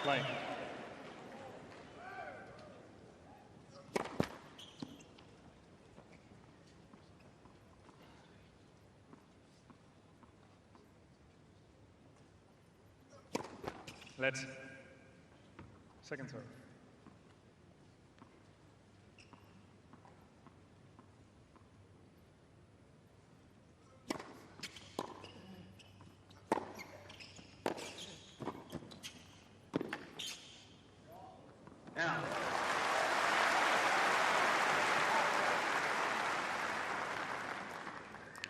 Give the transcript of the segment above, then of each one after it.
Play. Let's. Second serve. Now.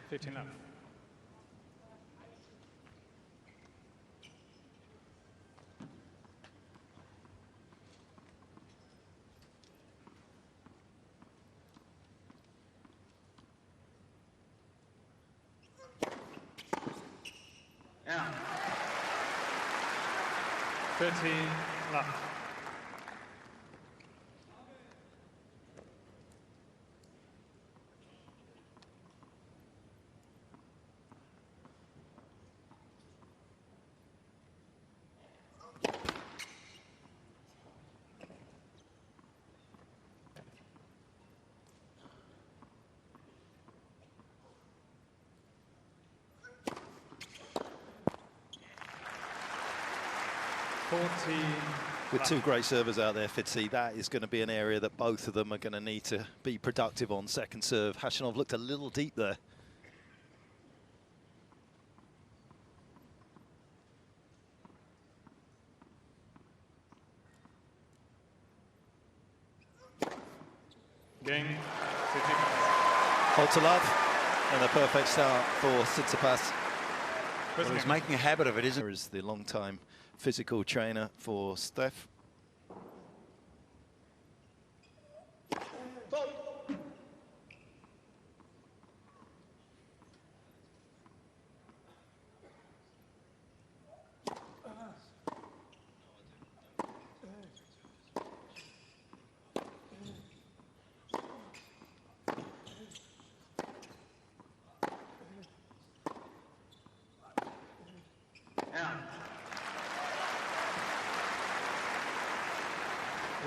15 left. Now. 30 left. With two great servers out there, Fitzy, that is going to be an area that both of them are going to need to be productive on second serve. Khachanov looked a little deep there. Game. Hold to love, and a perfect start for Tsitsipas. Well, he's making a habit of it, isn't he? Is the long-time physical trainer for Steph.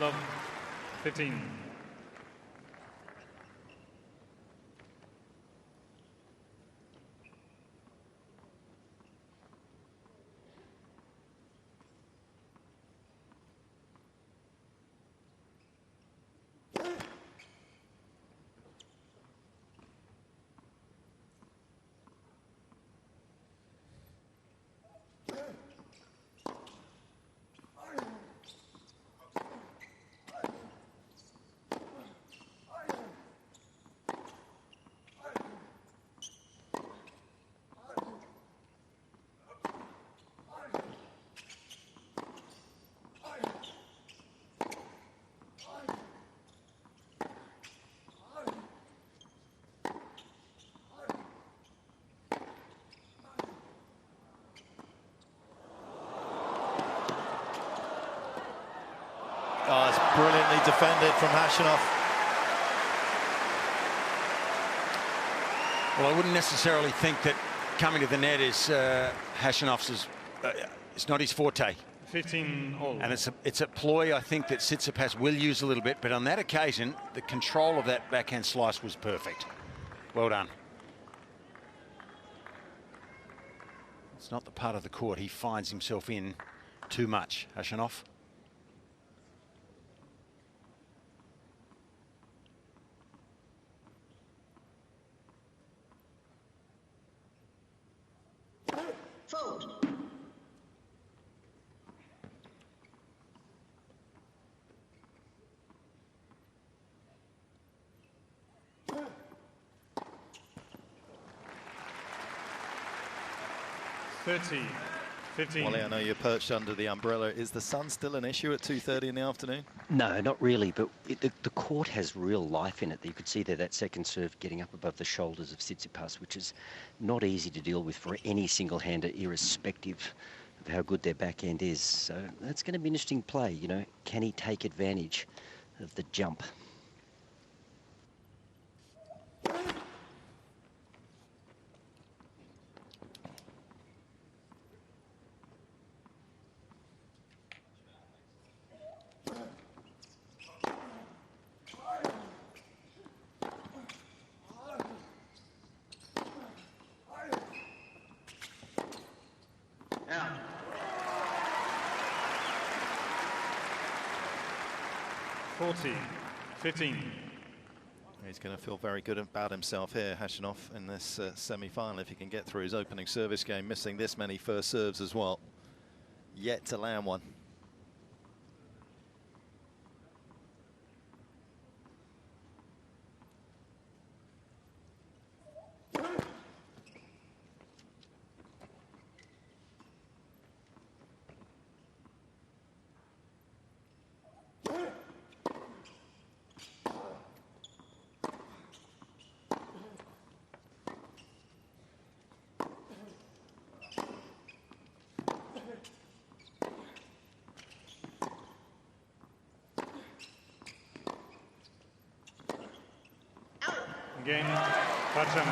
Love. 15. Oh, it's brilliantly defended from Khachanov. Well, I wouldn't necessarily think that coming to the net is Khachanov's. It's not his forte. 15 all. And it's a ploy I think that Tsitsipas will use a little bit, but on that occasion, the control of that backhand slice was perfect. Well done. It's not the part of the court he finds himself in too much, Khachanov. Fold. $30, 15. Wally, I know you're perched under the umbrella. Is the sun still an issue at 2:30 in the afternoon? No, not really, but the court has real life in it. You could see that second serve getting up above the shoulders of Tsitsipas, which is not easy to deal with for any single-hander, irrespective of how good their backhand is. So that's going to be an interesting play, you know. Can he take advantage of the jump? 40, 15. He's going to feel very good about himself here, Khachanov, in this semi-final, if he can get through his opening service game, missing this many first serves as well. Yet to land one. Again, Khachanov.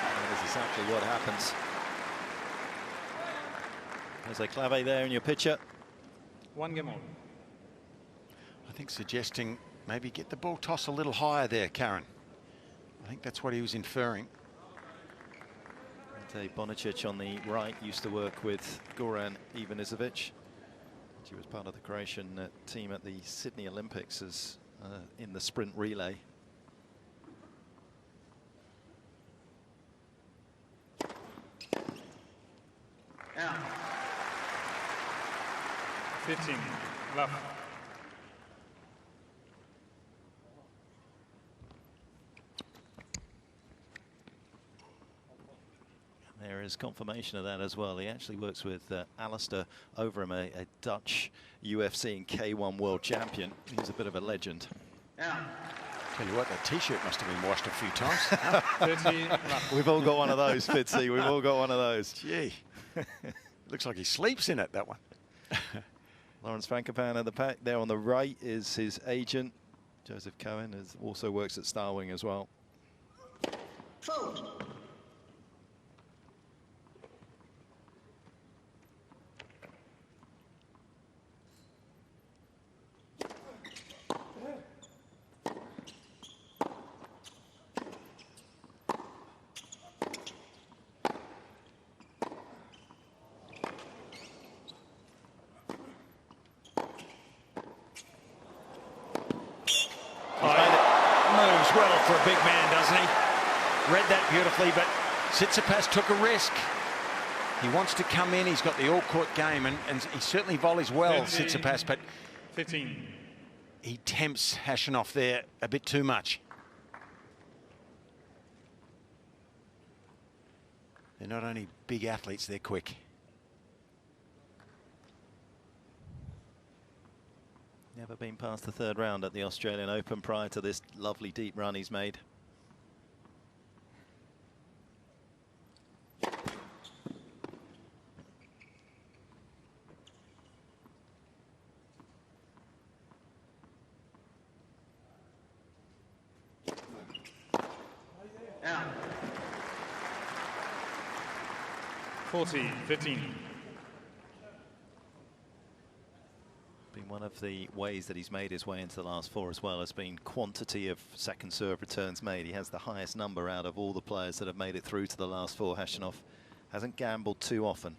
That is exactly what happens. There's a clave there in your picture. 1 game all. I think suggesting maybe get the ball toss a little higher there, Karen. I think that's what he was inferring. Ante Bonicic on the right used to work with Goran Ivanisevic. She was part of the Croatian team at the Sydney Olympics as in the sprint relay. Out. 15, love. There is confirmation of that as well. He actually works with Alistair Overeem, a Dutch UFC and K1 world champion. He's a bit of a legend. Out. Tell you what, that T-shirt must have been washed a few times. 30, love. We've all got one of those, Fitzy. We've all got one of those. Gee, looks like he sleeps in it, that one. Lawrence Frankopan at the pack. There on the right is his agent, Joseph Cohen, who also works at Starwing as well. Fault. Moves well for a big man, doesn't he? Read that beautifully, but Tsitsipas took a risk. He wants to come in. He's got the all-court game, and he certainly volleys well, 15. Tsitsipas, but 15. he tempts Khachanov there a bit too much. They're not only big athletes, they're quick. Never been past the third round at the Australian Open prior to this lovely deep run he's made. Out. 40, 15. Been one of the ways that he's made his way into the last four as well has been quantity of second serve returns made. He has the highest number out of all the players that have made it through to the last four. Khachanov hasn't gambled too often.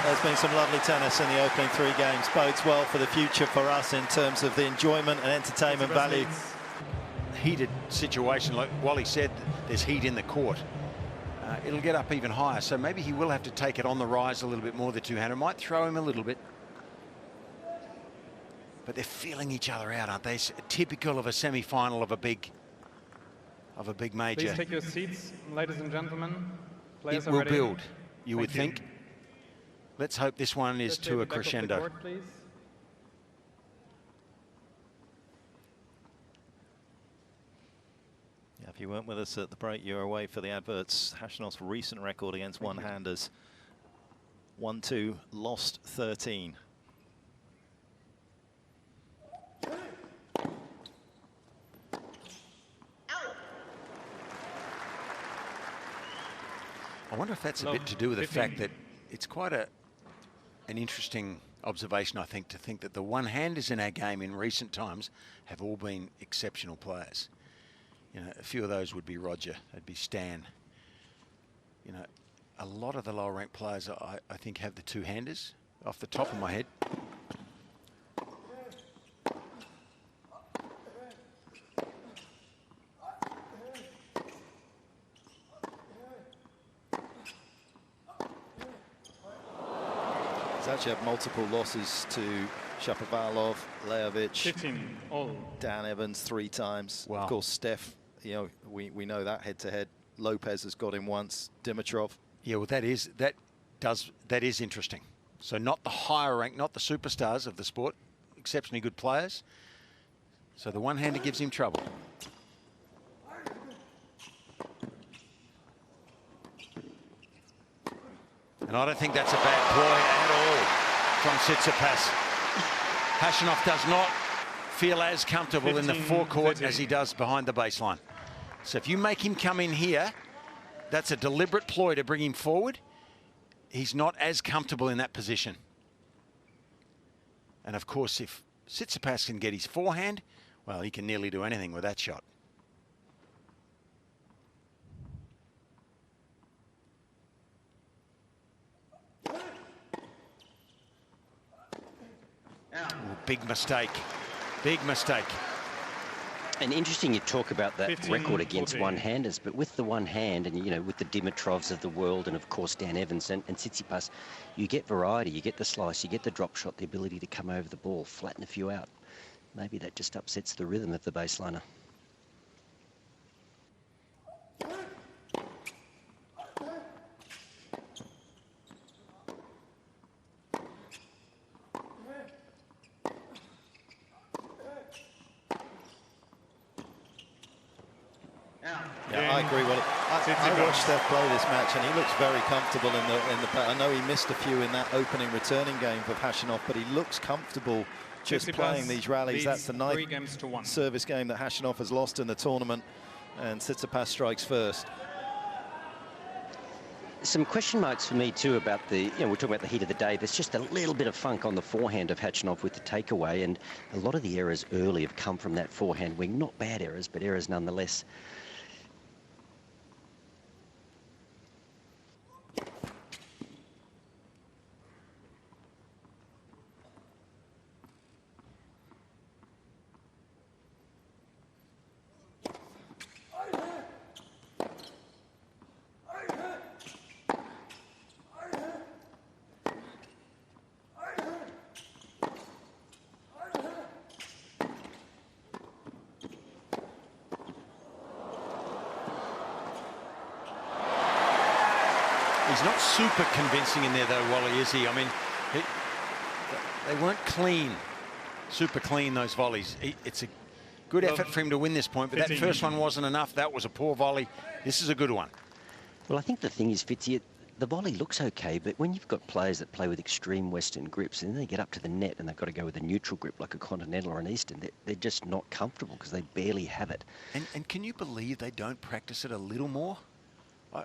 There's been some lovely tennis in the opening three games. Bodes well for the future for us in terms of the enjoyment and entertainment value. Heated situation, like Wally said, there's heat in the court. It'll get up even higher, so maybe he will have to take it on the rise a little bit more, the two-hander. Might throw him a little bit. But they're feeling each other out, aren't they? It's typical of a semi-final of a big major. Please take your seats, ladies and gentlemen. It Players are will ready. build, you would Thank think. Let's hope this one is Just to a back of the crescendo. court, please. Yeah, if you weren't with us at the break, you were away for the adverts. Khachanov's recent record against one-handers. 1-2, lost 13. wonder if that's a bit to do with the fact that it's quite an interesting observation, I think, to think that the one-handers in our game in recent times have all been exceptional players. You know, a few of those would be Roger, they'd be Stan. You know, a lot of the lower-ranked players, I think, have the two-handers off the top of my head. Actually have multiple losses to Shapovalov, Lajovic, 15 all. Dan Evans 3 times. Wow. Of course, Steph, you know, we know that head-to-head. Lopez has got him once. Dimitrov. Yeah, well, that is interesting. So not the higher rank, not the superstars of the sport, exceptionally good players. So the one-hander gives him trouble. And I don't think that's a bad ploy at all from Tsitsipas. Khachanov does not feel as comfortable 15, in the forecourt 30. as he does behind the baseline. So if you make him come in here, that's a deliberate ploy to bring him forward. He's not as comfortable in that position. And of course, if Tsitsipas can get his forehand, well, he can nearly do anything with that shot. Ooh, big mistake. Big mistake. And interesting you talk about that 15, record against 14. one-handers, but with the one hand and, you know, with the Dimitrovs of the world and, of course, Dan Evans and Tsitsipas, you get variety, you get the slice, you get the drop shot, the ability to come over the ball, flatten a few out. Maybe that just upsets the rhythm of the baseliner. Yeah, I agree. Well, I watched Steph play this match, and he looks very comfortable in the. I know he missed a few in that opening returning game for Khachanov, but he looks comfortable just Tsitsipas playing these rallies. That's the 3 ninth games to 1. service game that Khachanov has lost in the tournament, and Tsitsipas strikes first. Some question marks for me too about the, you know, we're talking about the heat of the day. There's just a little bit of funk on the forehand of Khachanov with the takeaway, and a lot of the errors early have come from that forehand wing. Not bad errors, but errors nonetheless. He's not super convincing in there, though, Wally, is he? I mean, they weren't clean, super clean, those volleys. It's a good effort for him to win this point, but that first one wasn't enough. That was a poor volley. This is a good one. Well, I think the thing is, Fitzy, the volley looks okay, but when you've got players that play with extreme Western grips, and then they get up to the net and they've got to go with a neutral grip like a Continental or an Eastern, they're just not comfortable because they barely have it. And can you believe they don't practice it a little more?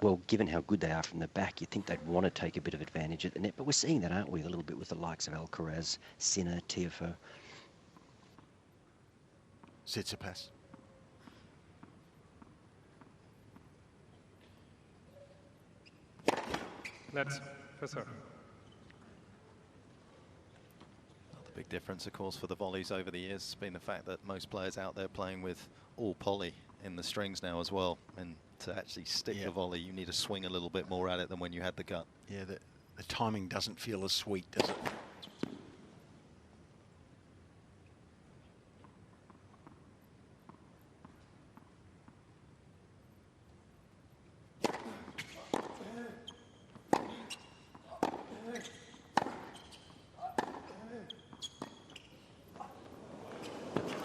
Well, given how good they are from the back, you'd think they'd want to take a bit of advantage at the net. But we're seeing that, aren't we, a little bit with the likes of Alcaraz, Sinner, Tiafoe. Tsitsipas. Let's for serve. The big difference, of course, for the volleys over the years has been the fact that most players out there playing with all poly in the strings now as well. And to actually stick the volley, you need to swing a little bit more at it than when you had the gut. Yeah, the timing doesn't feel as sweet, does it?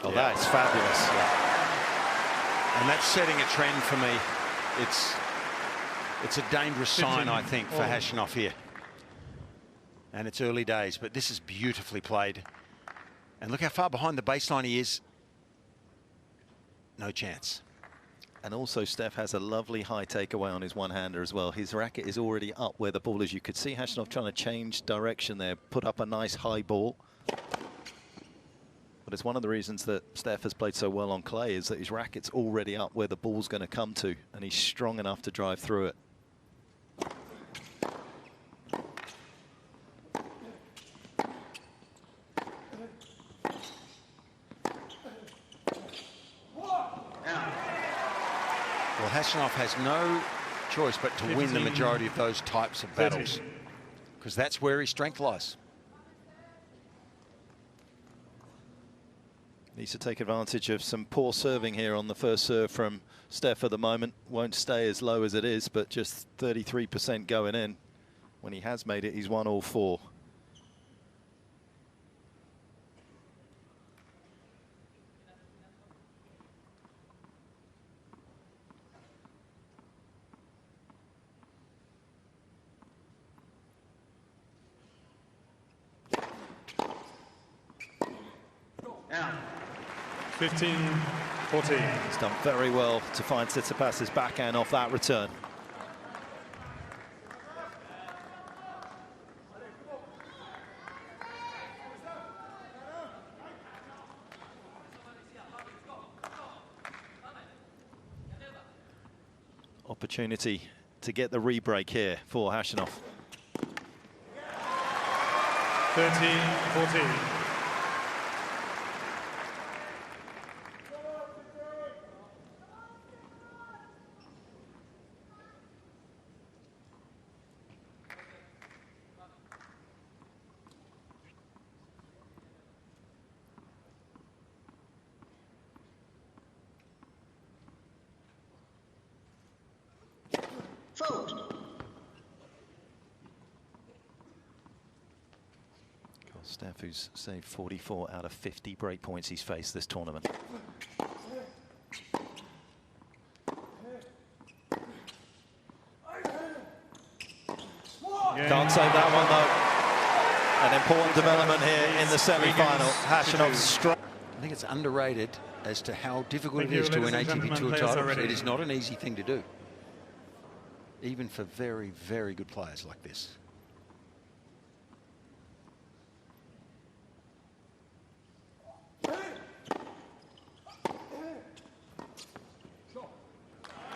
Oh, that's fabulous. And that's setting a trend for me. It's a dangerous sign, I think, for Khachanov here. And it's early days, but this is beautifully played. And look how far behind the baseline he is. No chance. And also Steph has a lovely high takeaway on his one-hander as well. His racket is already up where the ball is. You could see Khachanov trying to change direction there, put up a nice high ball. But it's one of the reasons that Steph has played so well on clay is that his racket's already up where the ball's going to come to, and he's strong enough to drive through it. Well, Khachanov has no choice but to win the majority of those types of battles, because that's where his strength lies. Needs to take advantage of some poor serving here on the first serve from Steph at the moment. Won't stay as low as it is, but just 33% going in. When he has made it, he's won all 4. Now. 15-14. He's done very well to find Tsitsipas's backhand off that return. Opportunity to get the re-break here for Khachanov. 13-14. Steph, who's saved 44 out of 50 break points he's faced this tournament. Can't save that one though. An important development here in the semi-final. Khachanov strong. I think it's underrated as to how difficult it is to win ATP Tour titles. It is not an easy thing to do, even for very, very good players like this.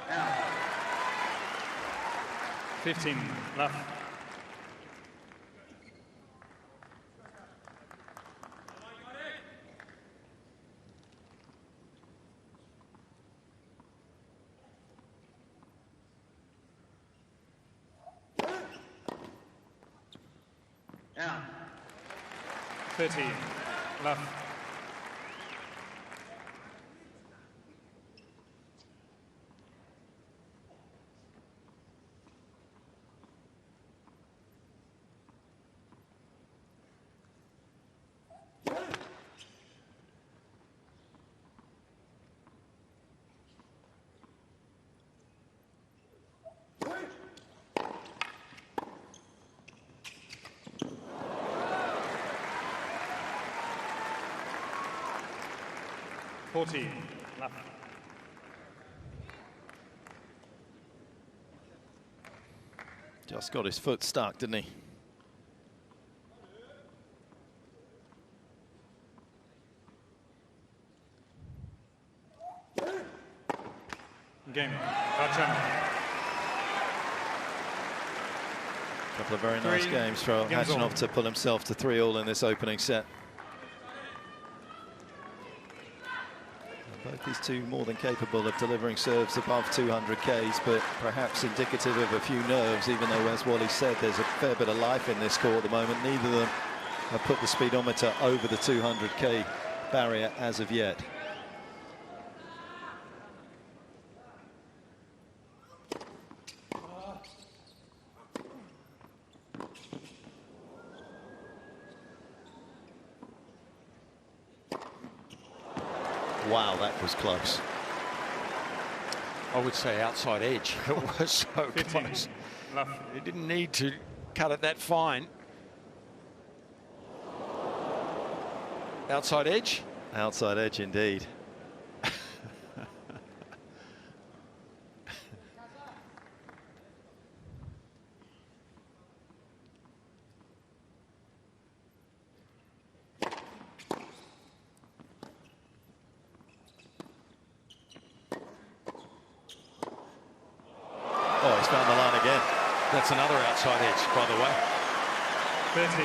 Now. 15 left. Now. 13 left. Left. Just got his foot stuck, didn't he? Game. Khachanov. Couple of very nice games for Khachanov to pull himself to 3-all in this opening set. Both these two more than capable of delivering serves above 200 Ks, but perhaps indicative of a few nerves, even though, as Wally said, there's a fair bit of life in this court at the moment. Neither of them have put the speedometer over the 200 K barrier as of yet. Wow, that was close. I would say outside edge. It was so 15 close. left. It didn't need to cut it that fine. Outside edge? Outside edge indeed. Oh, he's found the line again. That's another outside edge, by the way. 30,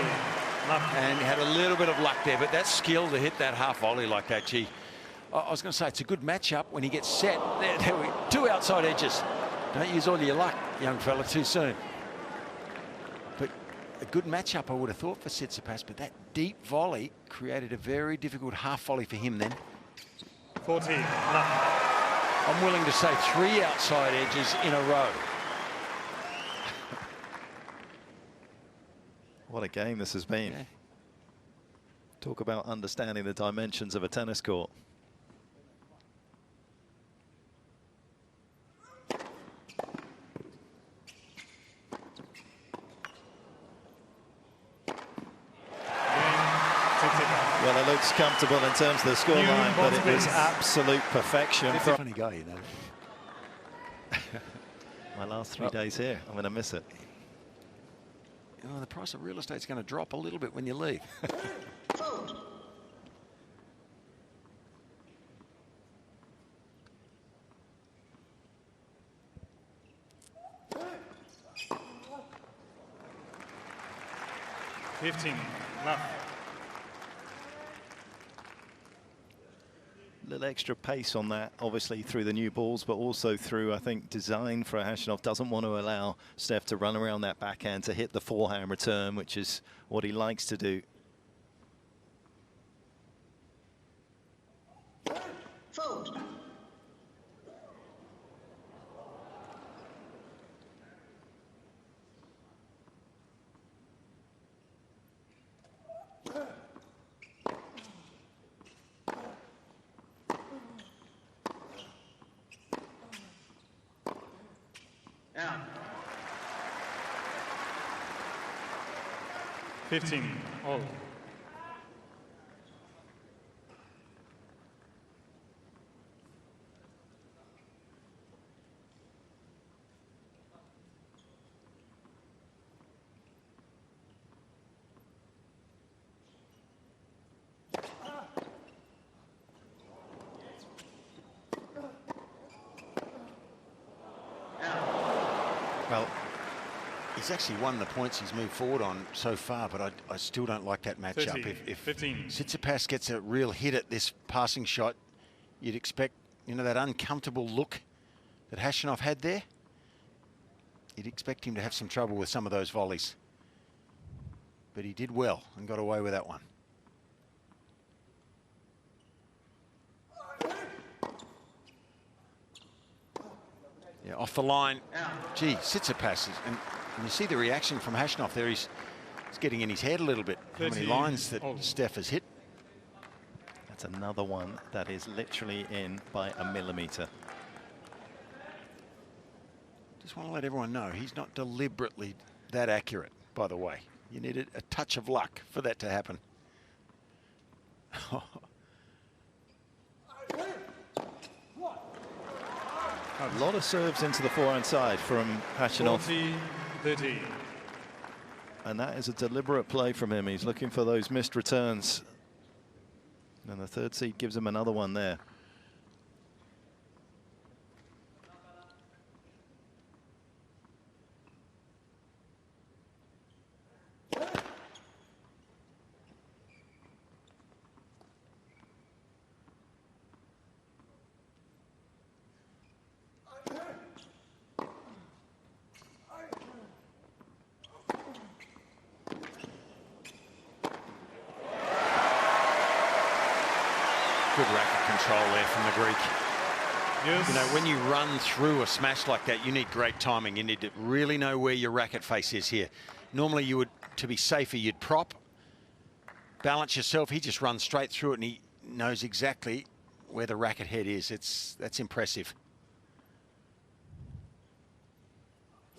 love. And he had a little bit of luck there, but that skill to hit that half volley like that, gee. I was going to say, it's a good matchup when he gets set. There we go. 2 outside edges. Don't use all your luck, young fella, too soon. But a good matchup, I would have thought, for Tsitsipas, but that deep volley created a very difficult half volley for him then. 40, love. I'm willing to say 3 outside edges in a row. What a game this has been. Yeah. Talk about understanding the dimensions of a tennis court. Well, it looks comfortable in terms of the scoreline, but it was absolute perfection. He's a funny guy, you know. My last 3 days here, I'm going to miss it. You know, the price of real estate's going to drop a little bit when you leave. Vote. Fifteen, love. A little extra pace on that, obviously through the new balls, but also through, I think, design for Khachanov. Doesn't want to allow Steph to run around that backhand to hit the forehand return, which is what he likes to do. Vote. Out. 15, all. Well, he's actually won the points he's moved forward on so far, but I still don't like that matchup. 30, If 15. Tsitsipas gets a real hit at this passing shot, you'd expect, you know, that uncomfortable look that Khachanov had there. You'd expect him to have some trouble with some of those volleys. But he did well and got away with that one. Yeah, off the line. Gee, Tsitsipas, and you see the reaction from Khachanov there. He's getting in his head a little bit. How many 13. lines that Oh. Steph has hit. That's another one that is literally in by a millimetre. Just want to let everyone know he's not deliberately that accurate, by the way. You needed a touch of luck for that to happen. A lot of serves into the forehand side from Khachanov. 40, 30. And that is a deliberate play from him. He's looking for those missed returns. And the third seed gives him another one there. Good racket control there from the Greek. Yes. You know, when you run through a smash like that, you need great timing. You need to really know where your racket face is here. Normally you would, to be safer, you'd prop, balance yourself. He just runs straight through it and he knows exactly where the racket head is. That's impressive.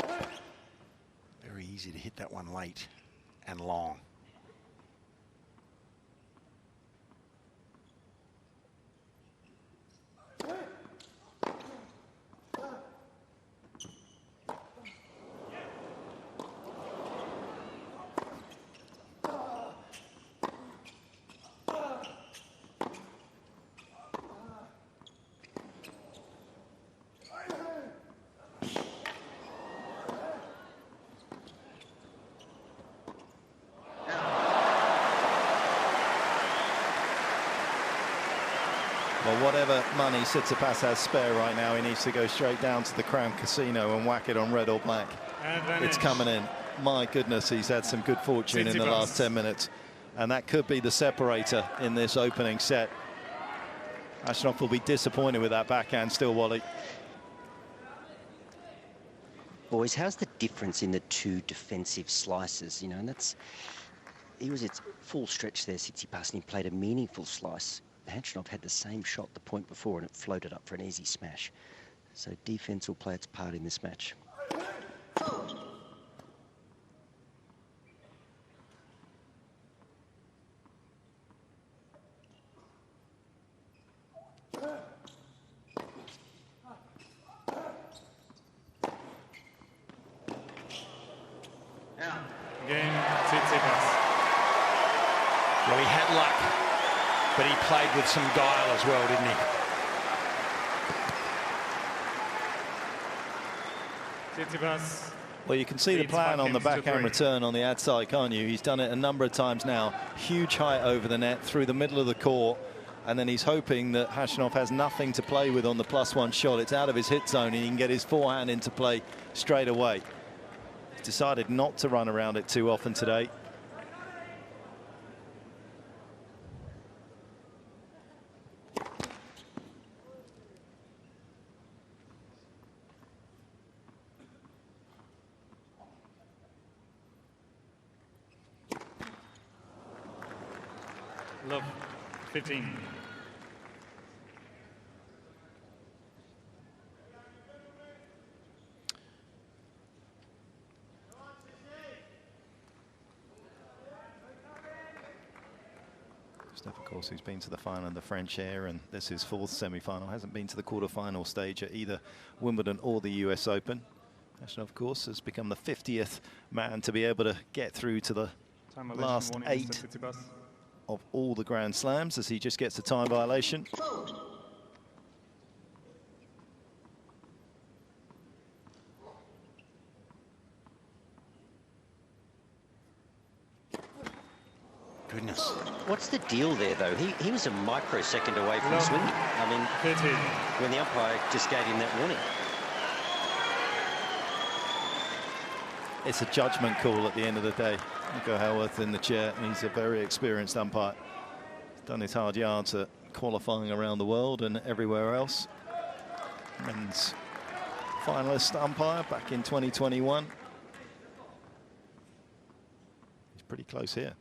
Very easy to hit that one late and long. Well, whatever money Tsitsipas has spare right now, he needs to go straight down to the Crown Casino and whack it on red or black. It's coming in. My goodness, he's had some good fortune in the last 10 minutes. And that could be the separator in this opening set. Khachanov will be disappointed with that backhand still, Wally. Boys, how's the difference in the two defensive slices? You know, and that's... He was at full stretch there, Tsitsipas, and he played a meaningful slice. Khachanov had the same shot the point before, and it floated up for an easy smash. So defense will play its part in this match. Game, Tsitsipas. Well, he had luck, but he played with some guile as well, didn't he? Tsitsipas. Well, you can see the plan on the backhand return on the ad side, can't you? He's done it a number of times now. Huge height over the net, through the middle of the court. And then he's hoping that Khachanov has nothing to play with on the +1 shot. It's out of his hit zone, and he can get his forehand into play straight away. He's decided not to run around it too often today. Love, 15. Steph, of course, who's been to the final in the French Air, and this is his 4th semi-final, hasn't been to the quarter-final stage at either Wimbledon or the US Open. Khachanov, of course, has become the 50th man to be able to get through to the last 8 of all the Grand Slams, as he just gets a time violation. Goodness. What's the deal there, though? He was a microsecond away from swinging. I mean, 13. when the umpire just gave him that warning. It's a judgment call at the end of the day. Nico Hellworth in the chair, and he's a very experienced umpire. He's done his hard yards at qualifying around the world and everywhere else. Men's finalist umpire back in 2021. He's pretty close here.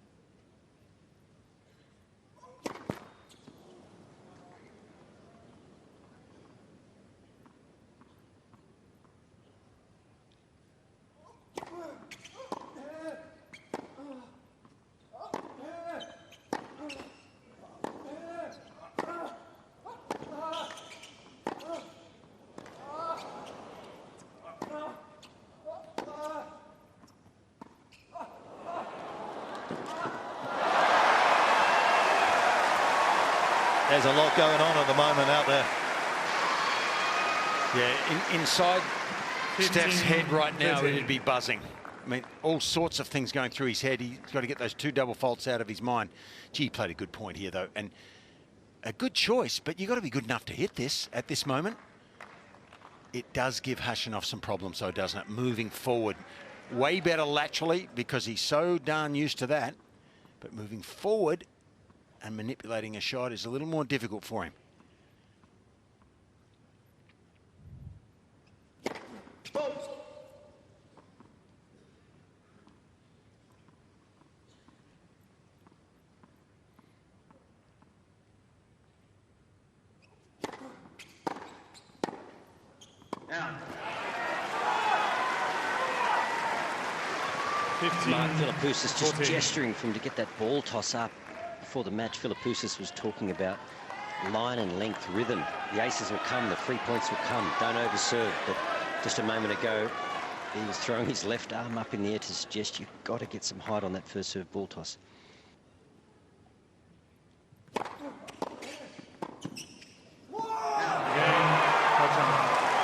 There's a lot going on at the moment out there. Yeah, inside 15, Steph's head right now, 13. it'd be buzzing. I mean, all sorts of things going through his head. He's got to get those 2 double faults out of his mind. Gee, he played a good point here, though, and a good choice, but you've got to be good enough to hit this at this moment. It does give Khachanov some problems, though, doesn't it? Moving forward. Way better laterally, because he's so darn used to that. But moving forward and manipulating a shot is a little more difficult for him. Mark Philippoussis just gesturing for him to get that ball toss up. Before the match, Philippoussis was talking about line and length rhythm. The aces will come, the 3 points will come. Don't overserve. But just a moment ago, he was throwing his left arm up in the air to suggest you've got to get some height on that first serve ball toss.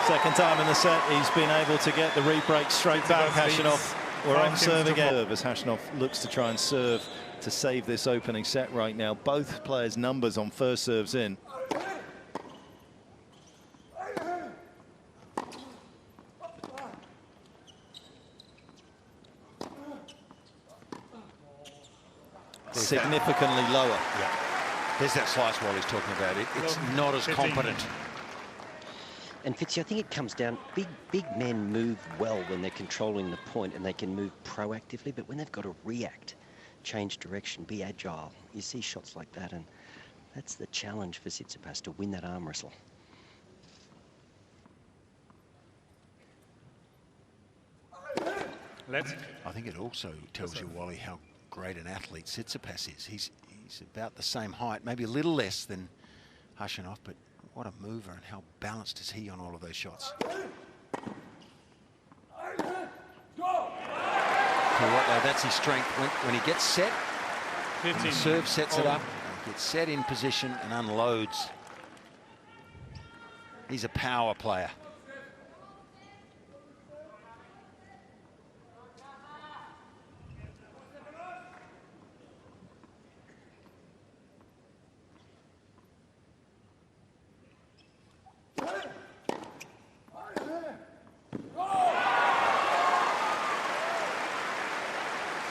Second time in the set, he's been able to get the re-break straight back. Khachanov, we're on serve again. As Khachanov looks to try and serve to save this opening set right now. Both players' numbers on first serves in. significantly lower. Yeah. There's that slice while he's talking about it. It's not as 15. competent. And Fitzy, I think it comes down, big men move well when they're controlling the point and they can move proactively, but when they've got to react, change direction, be agile, you see shots like that, and that's the challenge for Tsitsipas, to win that arm wrestle. I think it also tells you, Wally, how great an athlete Tsitsipas is. He's about the same height, maybe a little less than Khachanov, but what a mover, and how balanced is he on all of those shots. So what, though, that's his strength. When he gets set, when the serve sets it up, he gets set in position and unloads. He's a power player.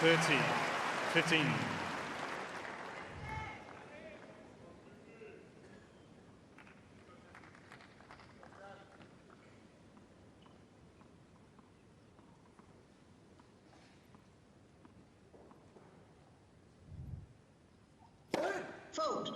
Thirty, 15. Vote.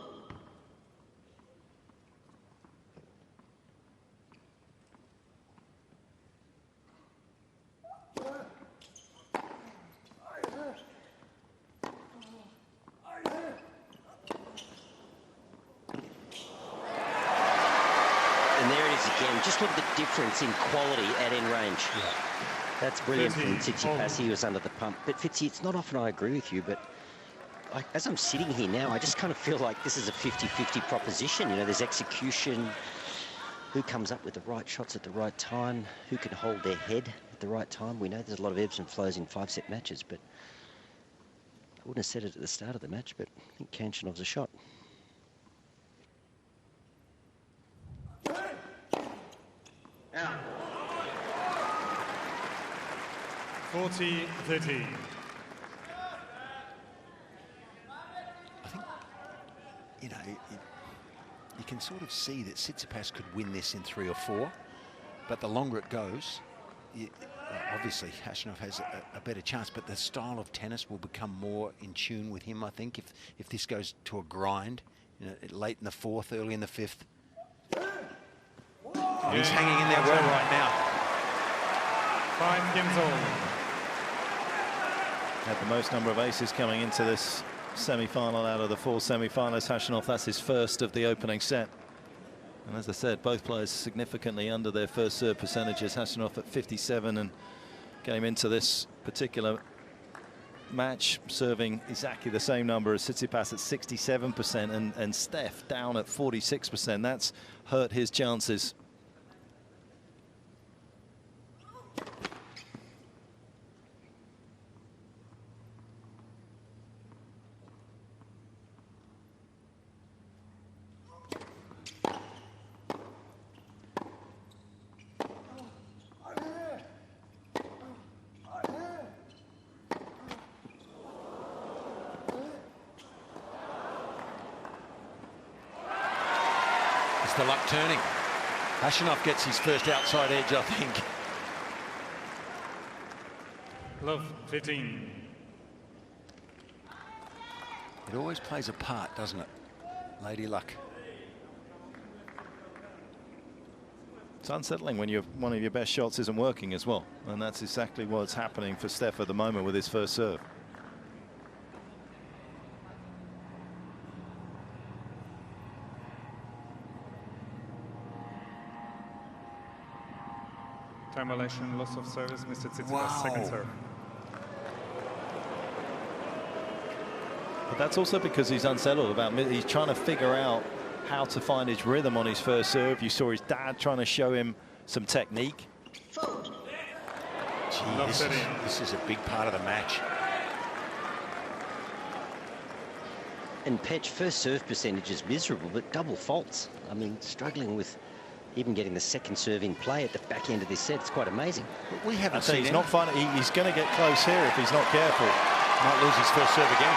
And there it is again. Just look at the difference in quality at end range. Yeah. That's brilliant from Tsitsipas. He was under the pump. But Fitzy, it's not often I agree with you, but as I'm sitting here now, I just kind of feel like this is a 50-50 proposition. You know, there's execution, who comes up with the right shots at the right time, who can hold their head at the right time. We know there's a lot of ebbs and flows in 5-set matches, but I wouldn't have said it at the start of the match, but I think Khachanov's a shot. Out. 40, 30. You know, you can sort of see that Tsitsipas could win this in 3 or 4, but the longer it goes, obviously Khachanov has a better chance, but the style of tennis will become more in tune with him, I think, if this goes to a grind, you know, late in the 4th, early in the 5th. And he's hanging in there well right now. 5 games old. Had the most number of aces coming into this semi-final out of the 4 semi-finalists. Khachanov, that's his first of the opening set. And as I said, both players significantly under their first serve percentages. Khachanov at 57 and came into this particular match serving exactly the same number as Tsitsipas at 67%, and Steph down at 46%. That's hurt his chances. The luck turning. Khachanov gets his first outside edge, I think. Love, 15. It always plays a part, doesn't it? Lady luck. It's unsettling when one of your best shots isn't working as well, and that's exactly what's happening for Steph at the moment with his first serve. Time violation, loss of service, Mr. Tsitsipas, Wow. second serve. But that's also because he's unsettled about he's trying to figure out how to find his rhythm on his first serve. You saw his dad trying to show him some technique. Vote. Gee, this is a big part of the match. And Petch, first serve percentage is miserable, but double faults. I mean, struggling with even getting the second serve in play at the back end of this set. It's quite amazing. But we haven't seen he's him. not finding. He's going to get close here if he's not careful. Might lose his first serve again.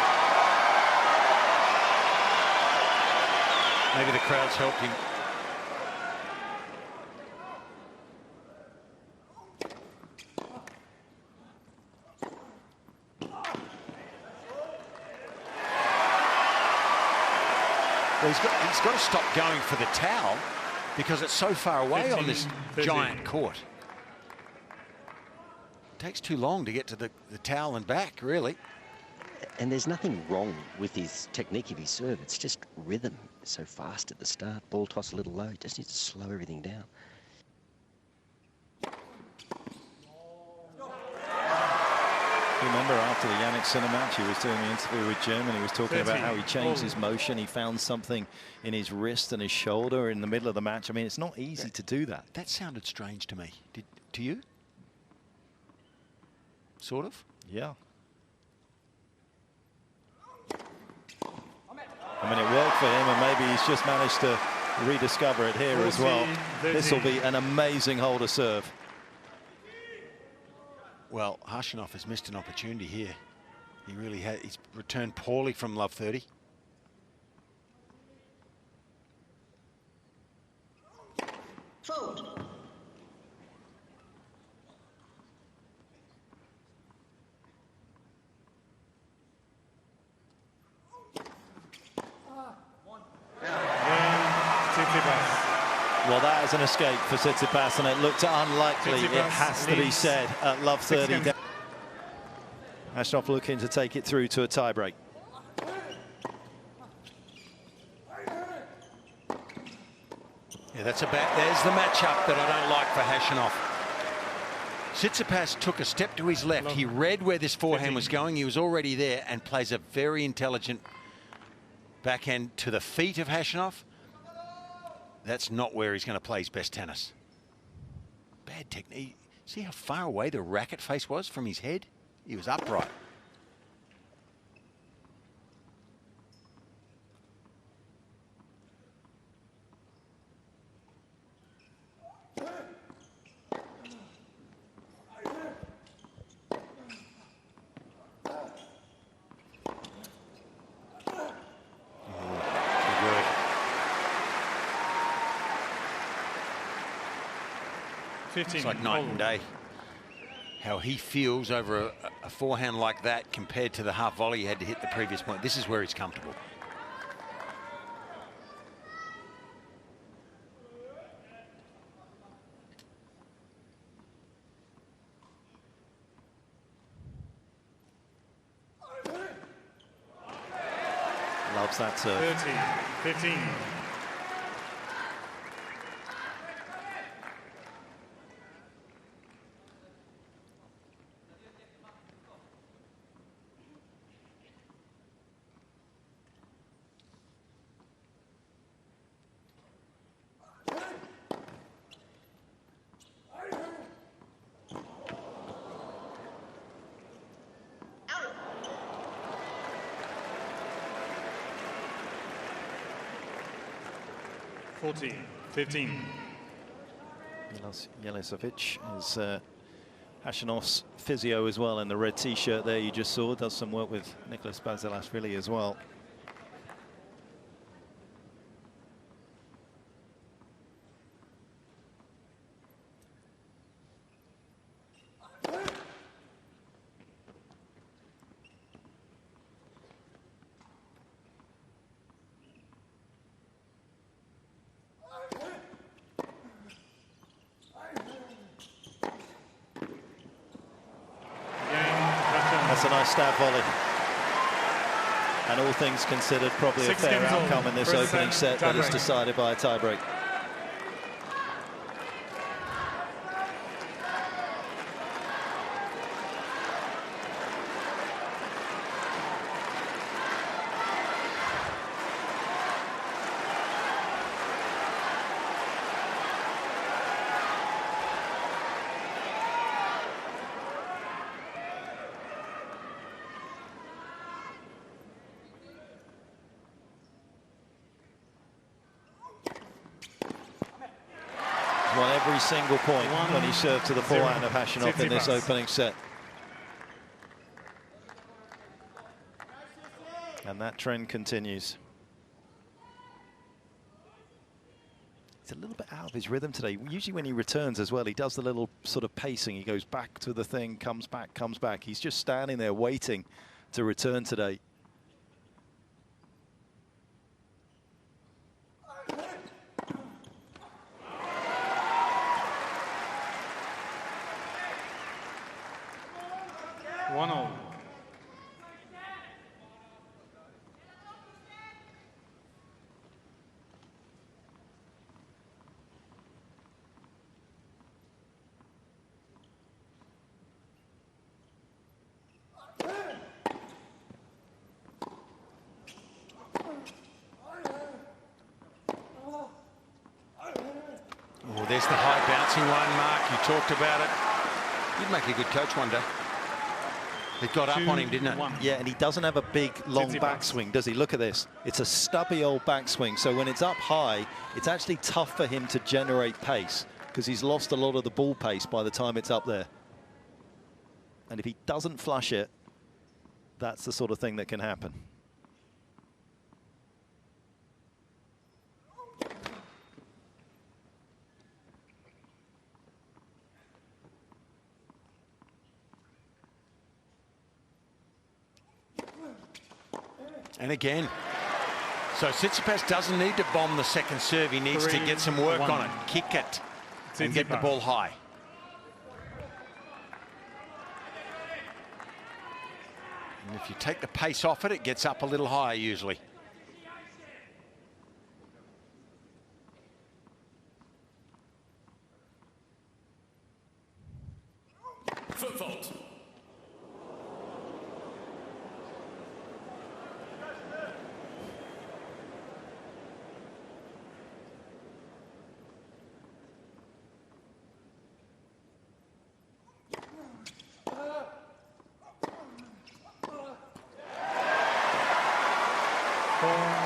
Maybe the crowd's helped him. Well, he's got to stop going for the towel because it's so far away on this 15-13. giant court. It takes too long to get to the towel and back, really. And there's nothing wrong with his technique of his serve. It's just rhythm. So fast at the start, ball toss a little low. Just needs to slow everything down. Remember after the Jannik Sinner match, he was doing the interview with Jim and he was talking about how he 13. changed his motion. He found something in his wrist and his shoulder in the middle of the match. I mean, it's not easy to do that. That sounded strange to me. To you? Sort of? Yeah. I mean, it worked for him, and maybe he's just managed to rediscover it here as well. 14-13. This will be an amazing hole to serve. Well, Khachanov has missed an opportunity here. He really has. He's returned poorly from love 30. Fault. Tsitsipas. Well, that is an escape for Tsitsipas, and it looked unlikely, it Tsitsipas has to be leads said, at love 6 30. games. Khachanov looking to take it through to a tiebreak. Yeah, there's the matchup that I don't like for Khachanov. Tsitsipas took a step to his left. He read where this forehand was going. He was already there and plays a very intelligent backhand to the feet of Khachanov. That's not where he's going to play his best tennis. Bad technique. See how far away the racket face was from his head? He was upright. It's like night and day. How he feels over a forehand like that compared to the half volley he had to hit the previous point. This is where he's comfortable. Loves that serve. 13-15. Fourteen, 15. Jelisovic is Khachanov physio as well in the red t-shirt there you just saw. Does some work with Nicholas Basilashvili as well. That's a nice stab volley. And all things considered, probably a 6 fair games outcome all. in this First opening set that is tiebreak. decided by a tiebreak. Won every single point when he served to the forehand of Khachanov in this Tsitsipas. opening set. And that trend continues. He's a little bit out of his rhythm today. Usually when he returns as well, he does the little sort of pacing. He goes back to the thing, comes back, comes back. He's just standing there waiting to return today. One all. Oh, there's the high bouncing one, Mark. You talked about it. You'd make a good coach one day. It got up on him, didn't it? 2-1. Yeah, and he doesn't have a big, long Tsitsipas. backswing, does he? Look at this. It's a stubby old backswing. So when it's up high, it's actually tough for him to generate pace because he's lost a lot of the ball pace by the time it's up there. And if he doesn't flush it, that's the sort of thing that can happen. And again. So Tsitsipas doesn't need to bomb the second serve. He needs to get some work 3-1. on it. Kick it. And get the Tsitsipas. ball high. And if you take the pace off it, it gets up a little higher usually. Foot fault.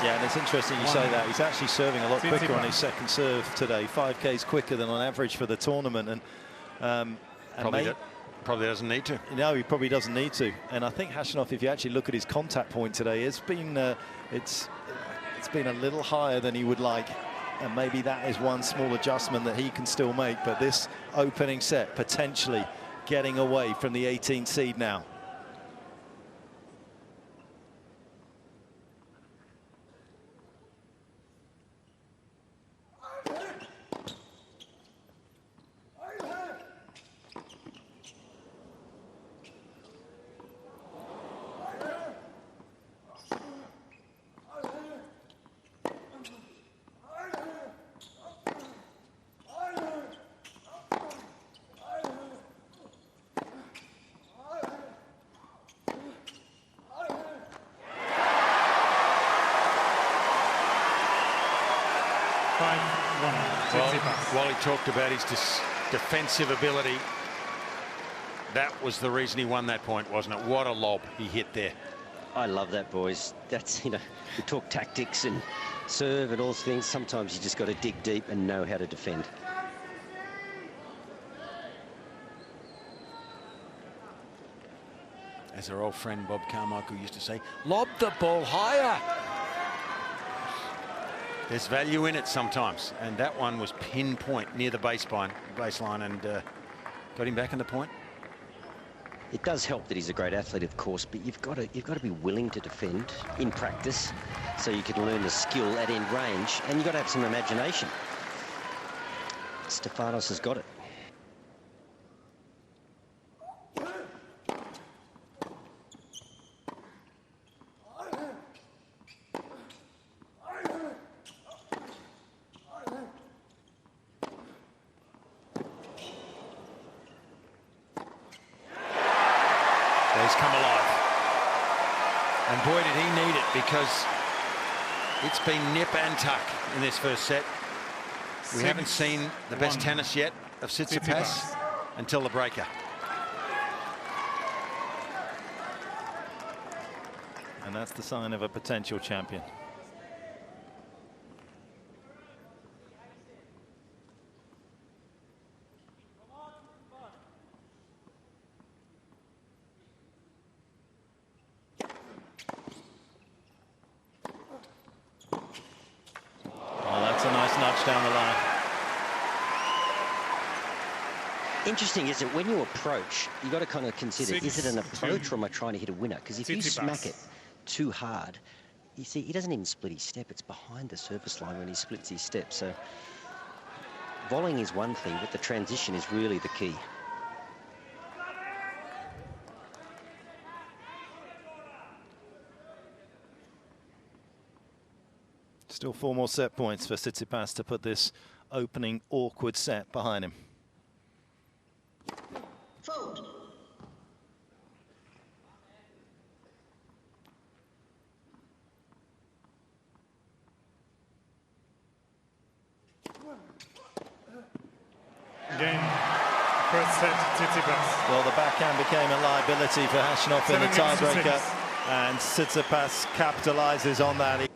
Yeah, and it's interesting you say that. He's actually serving a lot quicker on his second serve today. 5Ks quicker than on average for the tournament. And Probably doesn't need to. No, he probably doesn't need to. And I think Khachanov, if you actually look at his contact point today, it's been a little higher than he would like. And maybe that is one small adjustment that he can still make. But this opening set, potentially getting away from the 18th seed now. While he talked about his defensive ability, that was the reason he won that point, wasn't it? What a lob he hit there. I love that, boys. That's, you know, we talk tactics and serve and all those things. Sometimes you just got to dig deep and know how to defend. As our old friend Bob Carmichael used to say, lob the ball higher. There's value in it sometimes, and that one was pinpoint near the baseline and got him back in the point. It does help that he's a great athlete, of course, but you've got to be willing to defend in practice so you can learn the skill at end range, and you've got to have some imagination. Stefanos has got it. He's come alive. And boy, did he need it, because it's been nip and tuck in this first set. We haven't seen the best tennis yet of Tsitsipas until the breaker. And that's the sign of a potential champion. Oh, that's a nice nudge down the line. Interesting is that when you approach, you've got to kind of consider, is it an 6-2. approach or am I trying to hit a winner? Because if you Tsitsipas. smack it too hard, you see, he doesn't even split his step. It's behind the service line when he splits his step. So volleying is one thing, but the transition is really the key. Still 4 more set points for Tsitsipas to put this opening awkward set behind him. Fault. Game. First set, Tsitsipas. Well, the backhand became a liability for Khachanov in the 7 games to tiebreaker, 6. and Tsitsipas capitalizes on that.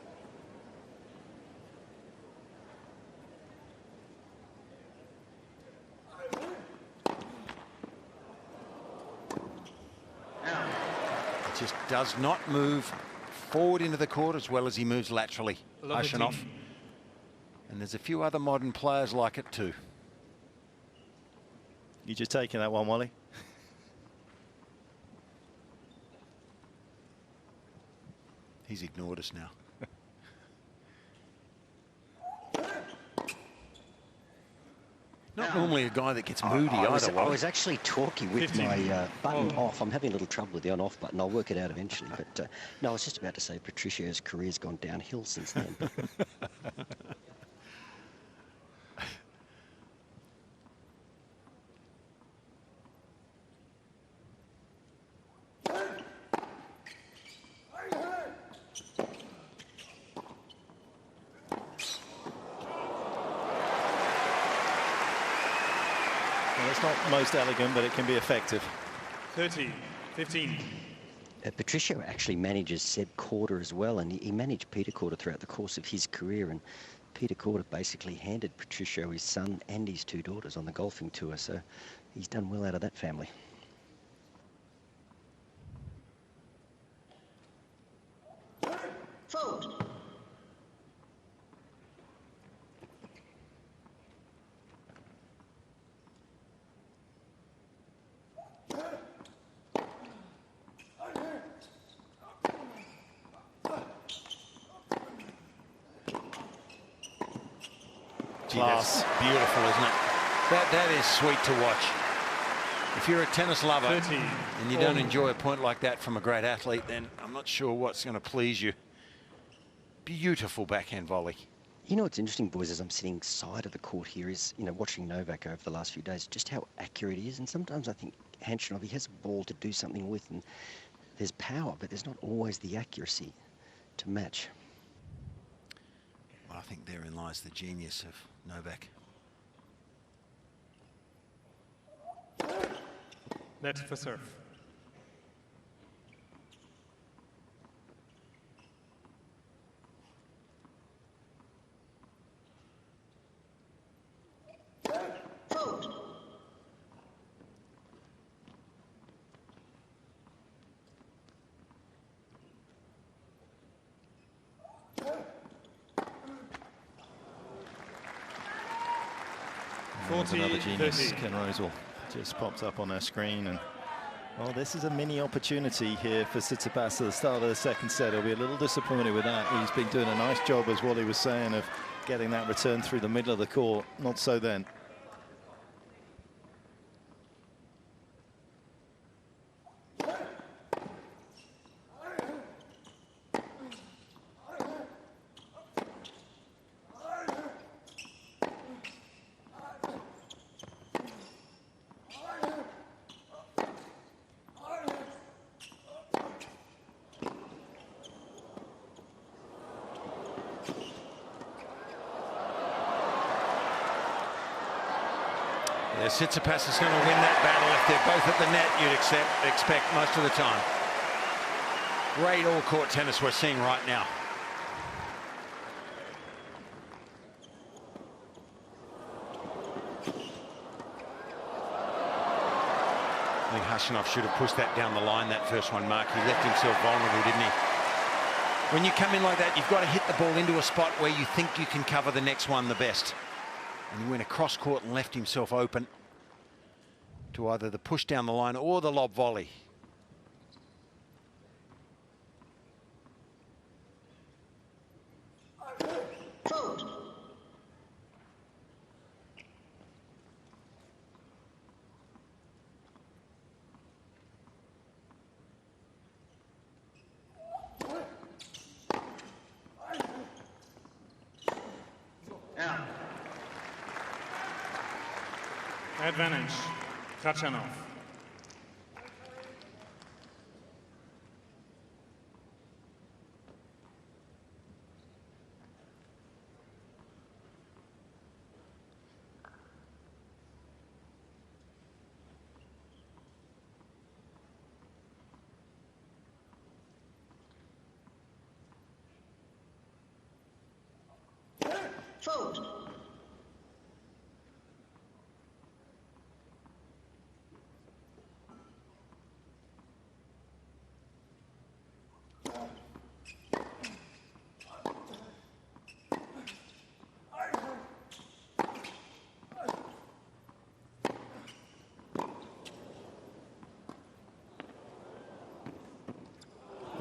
Just does not move forward into the court as well as he moves laterally. Khachanov. And there's a few other modern players like it too. You just taking that one, Wally? He's ignored us now. Not normally a guy that gets moody I either. was actually talking with 15. my button off. I'm having a little trouble with the on-off button. I'll work it out eventually. But no, I was just about to say Patricia's career's gone downhill since then. Well, it's not most elegant, but it can be effective. 30, 15. Patricio actually manages Seb Korda as well, and he managed Peter Korda throughout the course of his career. And Peter Korda basically handed Patricio his son and his 2 daughters on the golfing tour, so he's done well out of that family. Fault. Gee, that's beautiful, isn't it? That is sweet to watch. If you're a tennis lover 30. and you don't enjoy a point like that from a great athlete, then I'm not sure what's going to please you. Beautiful backhand volley. You know what's interesting, boys, as I'm sitting side of the court here is, you know, watching Novak over the last few days, just how accurate he is. And sometimes I think Khachanov, he has a ball to do something with, and there's power, but there's not always the accuracy to match. Well, I think therein lies the genius of Novak. Net for serve. Fault. There's 40, another genius, 30. Ken Rosewall, just popped up on our screen. And well, this is a mini opportunity here for Tsitsipas at the start of the second set. He'll be a little disappointed with that. He's been doing a nice job, as Wally was saying, of getting that return through the middle of the court. Not so then. Yeah, Tsitsipas is going to win that battle if they're both at the net, you'd expect most of the time. Great all-court tennis we're seeing right now. I think Khachanov should have pushed that down the line, that first one, Mark. He left himself vulnerable, didn't he? When you come in like that, you've got to hit the ball into a spot where you think you can cover the next one the best. And he went across court and left himself open. to either the push down the line or the lob volley. Fault. Out. Advantage, Khachanov. Fault.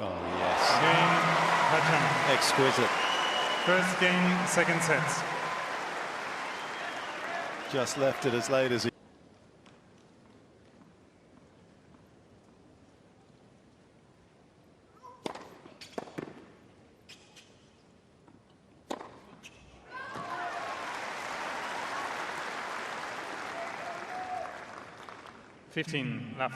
Oh, yes. Cain, Khachanov. Exquisite. First game, second set. Just left it as late as he... Love.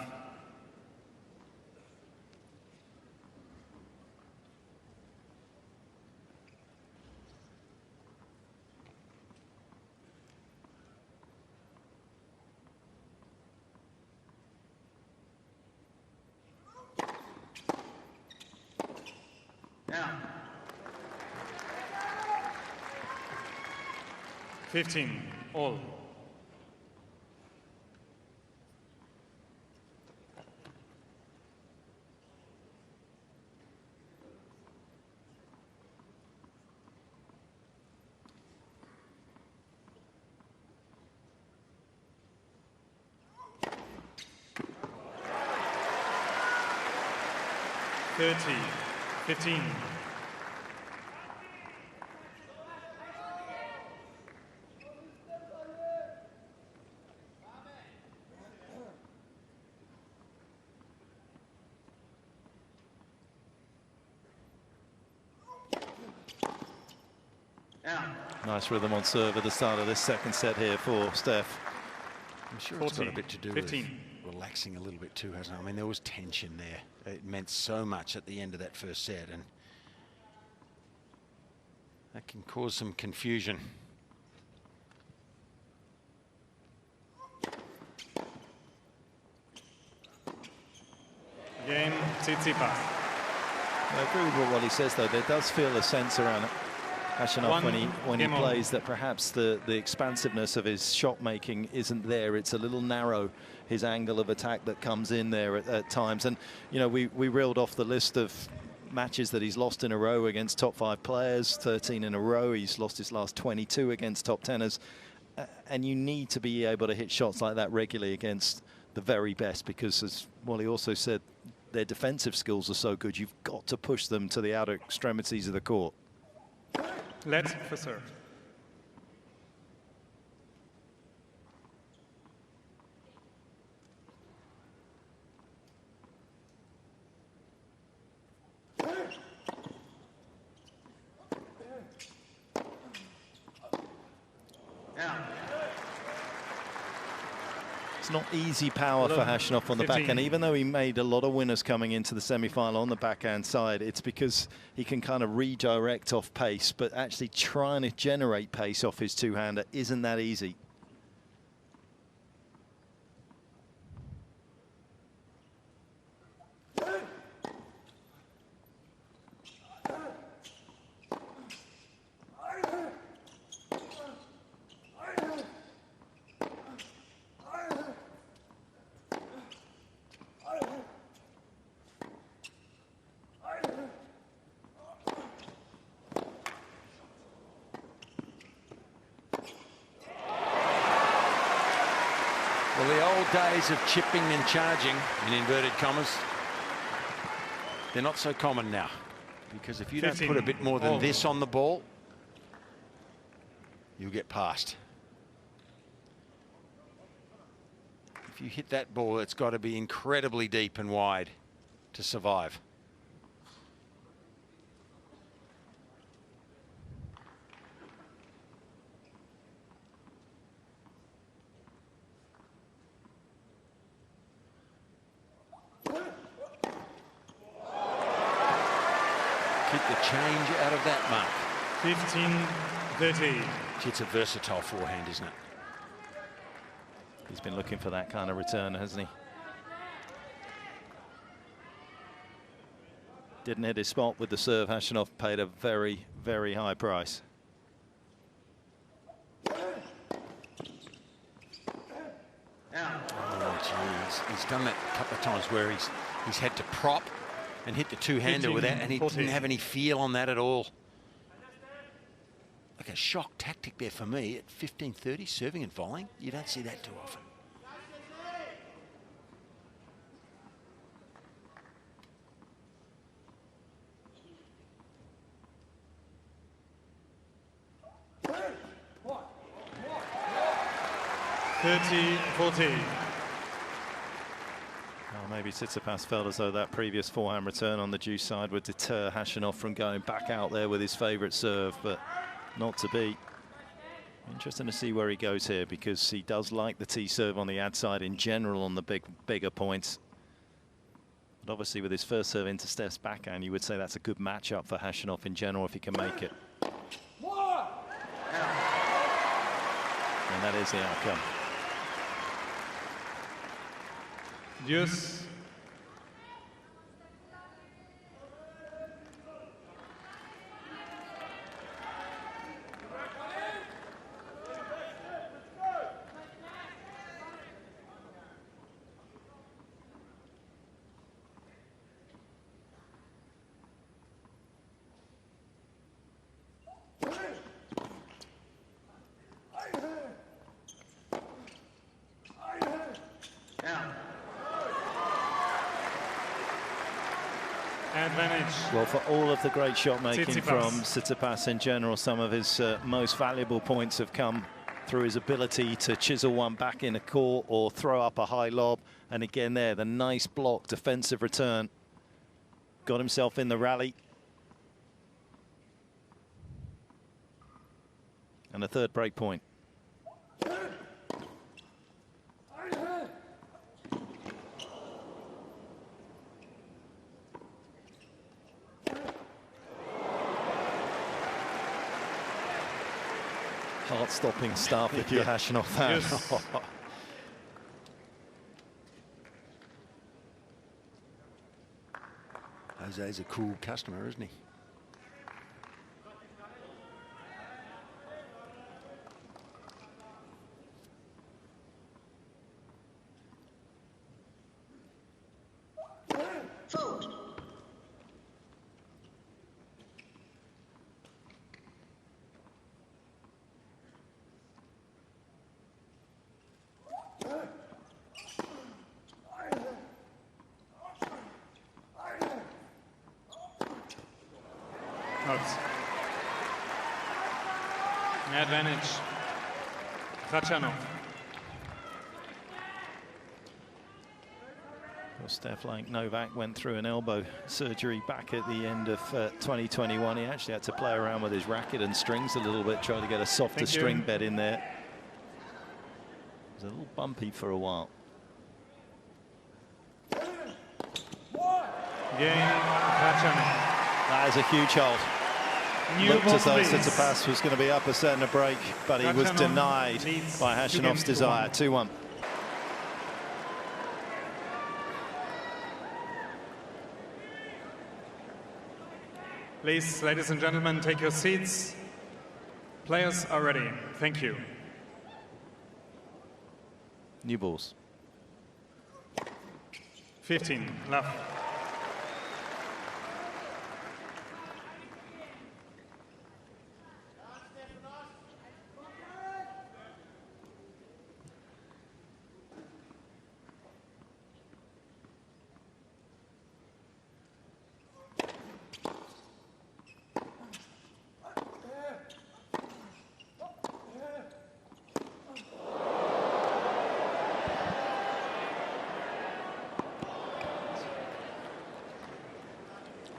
Out. 15, all. Thirty, 15. Out. Nice rhythm on serve at the start of this second set here for Steph. I'm sure it's got a 14, bit to do 15. with relaxing a little bit too, hasn't it? I mean, there was tension there. It meant so much at the end of that first set, and that can cause some confusion. Game, Tsitsipas. I agree with what he says, though. There does feel a sense around Khachanov when he game on. plays that perhaps the expansiveness of his shot making isn't there. It's a little narrow, his angle of attack that comes in there at times. And, you know, we reeled off the list of matches that he's lost in a row against top 5 players, 13 in a row. He's lost his last 22 against top 10ers. And you need to be able to hit shots like that regularly against the very best, because, as Wally also said, their defensive skills are so good. You've got to push them to the outer extremities of the court. Let for serve. Out. It's not easy power for Khachanov on the 15. backhand. Even though he made a lot of winners coming into the semi-final on the backhand side, it's because he can kind of redirect off pace, but actually trying to generate pace off his two-hander isn't that easy. old days of chipping and charging, in inverted commas, they're not so common now. Because if you don't 15. put a bit more than All. this on the ball, you'll get past. If you hit that ball, it's got to be incredibly deep and wide to survive. Keep the change out of that mark. 15-30. It's a versatile forehand, isn't it? He's been looking for that kind of return, hasn't he? Didn't hit his spot with the serve. Khachanov paid a very, very high price. Oh, geez. He's done that a couple of times where he's had to prop and hit the two-hander with that, and he 14. didn't have any feel on that at all. Like a shock tactic there for me at 15-30, serving and volleying. You don't see that too often. $30-40. Well, maybe Tsitsipas felt as though that previous forehand return on the due side would deter Khachanov from going back out there with his favourite serve, but not to be. Interesting to see where he goes here, because he does like the tee serve on the ad side in general on the bigger points. But obviously with his first serve into Steph's backhand, you would say that's a good matchup for Khachanov in general if he can make it. And that is the outcome. Deuce. Advantage. Well, for all of the great shot making Tsitsipas. from Tsitsipas in general, some of his most valuable points have come through his ability to chisel one back in a court or throw up a high lob. And again there, the nice block defensive return. Got himself in the rally. And a third break point. Heart-stopping stuff if you're Khachanov fan. Yes. Jose's a cool customer, isn't he? Fault. Out. Advantage. Khachanov. Well, Steph, like Novak, went through an elbow surgery back at the end of 2021. He actually had to play around with his racket and strings a little bit, try to get a softer Thank you. string bed in there. It was a little bumpy for a while. Gain. Khachanov. That is a huge hold. New Looked as though ball, please. Tsitsipas was going to be up a set and a break, but he was Khachanov denied leads by 2 Khachanov's games to desire. 1. 2-1. Please, ladies and gentlemen, take your seats. Players are ready. Thank you. New balls. 15. Love.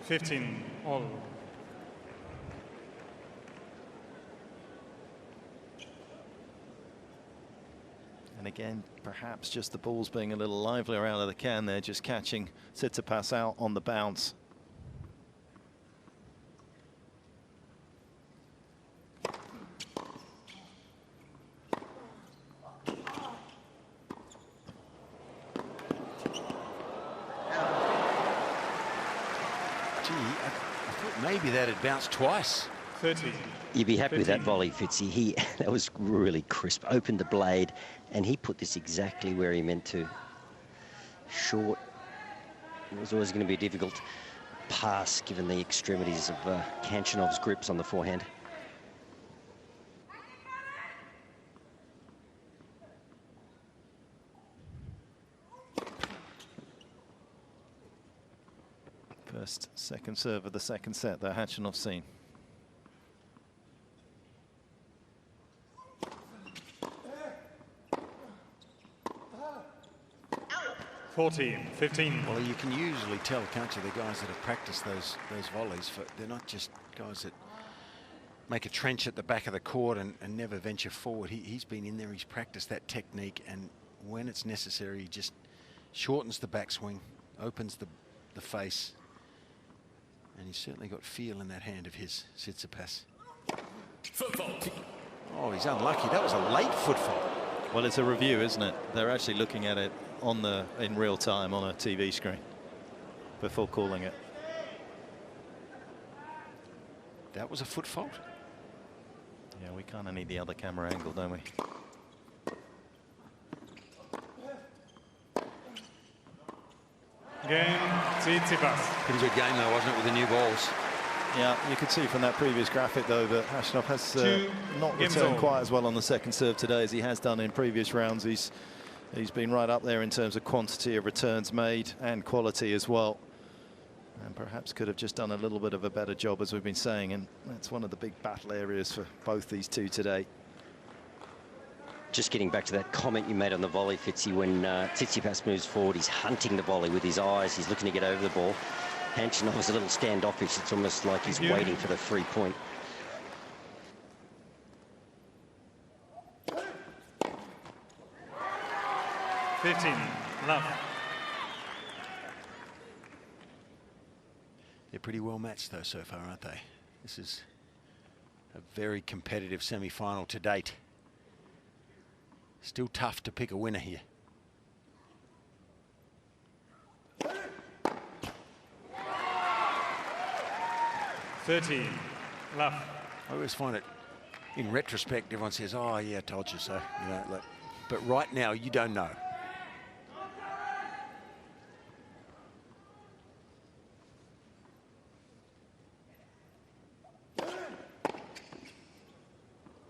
15 all. And again, perhaps just the balls being a little livelier out of the can there, just catching Tsitsipas out on the bounce. Maybe that had bounced twice. 30. You'd be happy with that 15. volley, Fitzy. That was really crisp. Opened the blade, and he put this exactly where he meant to. Short. It was always going to be a difficult pass, given the extremities of Khachanov's grips on the forehand. First, second serve of the second set that Khachanov's seen. 14, 15. Well, you can usually tell, can't you, the guys that have practiced those volleys, they're not just guys that make a trench at the back of the court and never venture forward. He's been in there, he's practiced that technique, and when it's necessary, he just shortens the backswing, opens the face, and he's certainly got feel in that hand of his, Tsitsipas. Foot fault. Oh, he's unlucky. That was a late foot fault. Well, it's a review, isn't it? They're actually looking at it in real time on a TV screen before calling it. That was a foot fault? Yeah, we kind of need the other camera angle, don't we? Game, Tsitsipas. Pretty good game though, wasn't it, with the new balls? Yeah, you could see from that previous graphic, though, that Khachanov has not games returned all. quite as well on the second serve today as he has done in previous rounds. He's been right up there in terms of quantity of returns made and quality as well. And perhaps could have just done a little bit of a better job, as we've been saying. And that's one of the big battle areas for both these two today. Just getting back to that comment you made on the volley, Fitzy, when Tsitsipas moves forward, he's hunting the volley with his eyes. He's looking to get over the ball. Khachanov was a little standoffish. It's almost like he's waiting for the 3-point. Love. They're pretty well matched though so far, aren't they? This is a very competitive semi-final to date. Still tough to pick a winner here. Love. I always find it, in retrospect, everyone says, "Oh yeah, I told you so." You know, like, but right now you don't know.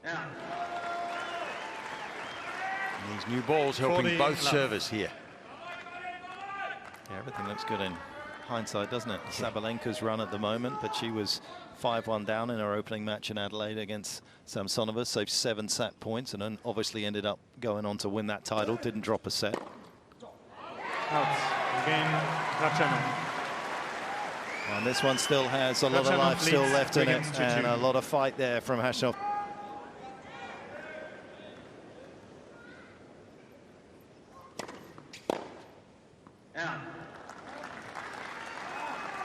Yeah. And these new balls helping both servers here. Yeah, everything looks good in hindsight, doesn't it? Sabalenka's run at the moment, but she was 5-1 down in her opening match in Adelaide against Samsonova, saved 7 set points, and then obviously ended up going on to win that title, didn't drop a set. Out. Game, Khachanov. And this one still has a lot of Khachanov life still leads left in it, against and 2-2. a lot of fight there from Khachanov. Yeah.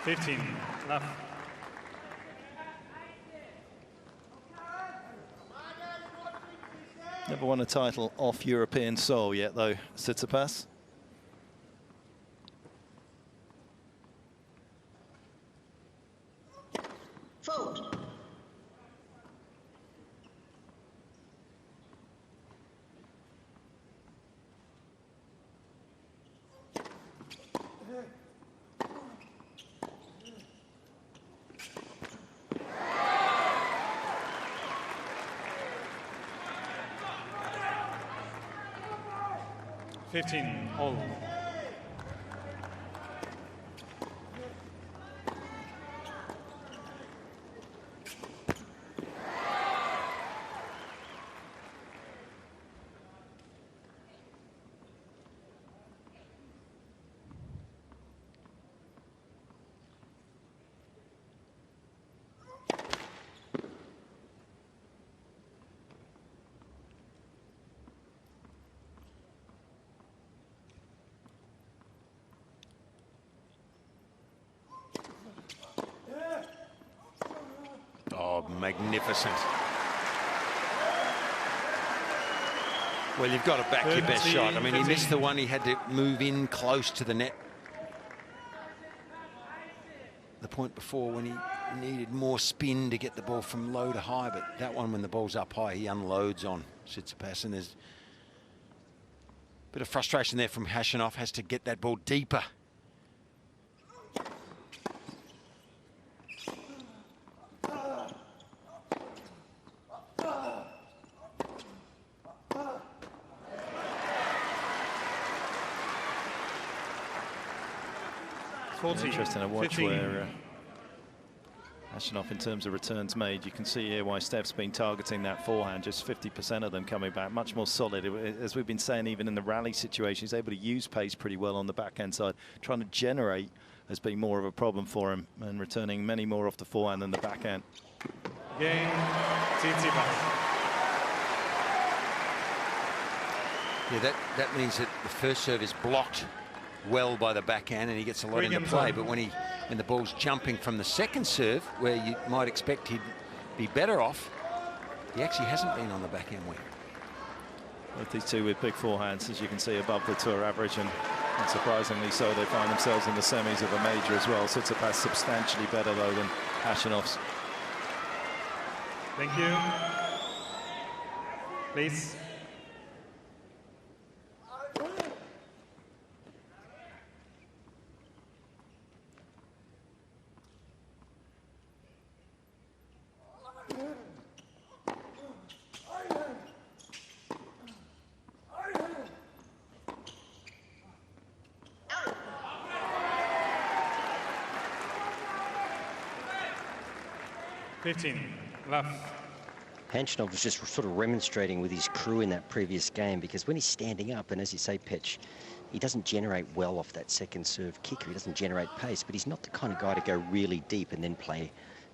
15. Love. Never won a title off European soil yet, though, Tsitsipas. Fault. All. magnificent. Well, you've got to back your best shot. I mean, he missed the one. He had to move in close to the net. The point before when he needed more spin to get the ball from low to high, but that one when the ball's up high, he unloads on Tsitsipas, and there's a bit of frustration there from Khachanov. Has to get that ball deeper. Interesting to watch 15. Where Khachanov, in terms of returns made, you can see here why Steph's been targeting that forehand, just 50% of them coming back, much more solid. As we've been saying, even in the rally situation, he's able to use pace pretty well on the backhand side. Trying to generate has been more of a problem for him, and returning many more off the forehand than the backhand. Cain, Tsitsipas. Yeah, that means that the first serve is blocked well by the backhand, and he gets a lot into play. But when the ball's jumping from the second serve, where you might expect he'd be better off, he actually hasn't been on the backhand wing. Both these two with big forehands, as you can see, above the tour average, and unsurprisingly so, they find themselves in the semis of a major as well. Tsitsipas substantially better though than Khachanov's. Thank you. Please. Left. Khachanov was just sort of remonstrating with his crew in that previous game, because when he's standing up, and as you say, Petch, he doesn't generate well off that second serve kicker. He doesn't generate pace, but he's not the kind of guy to go really deep and then play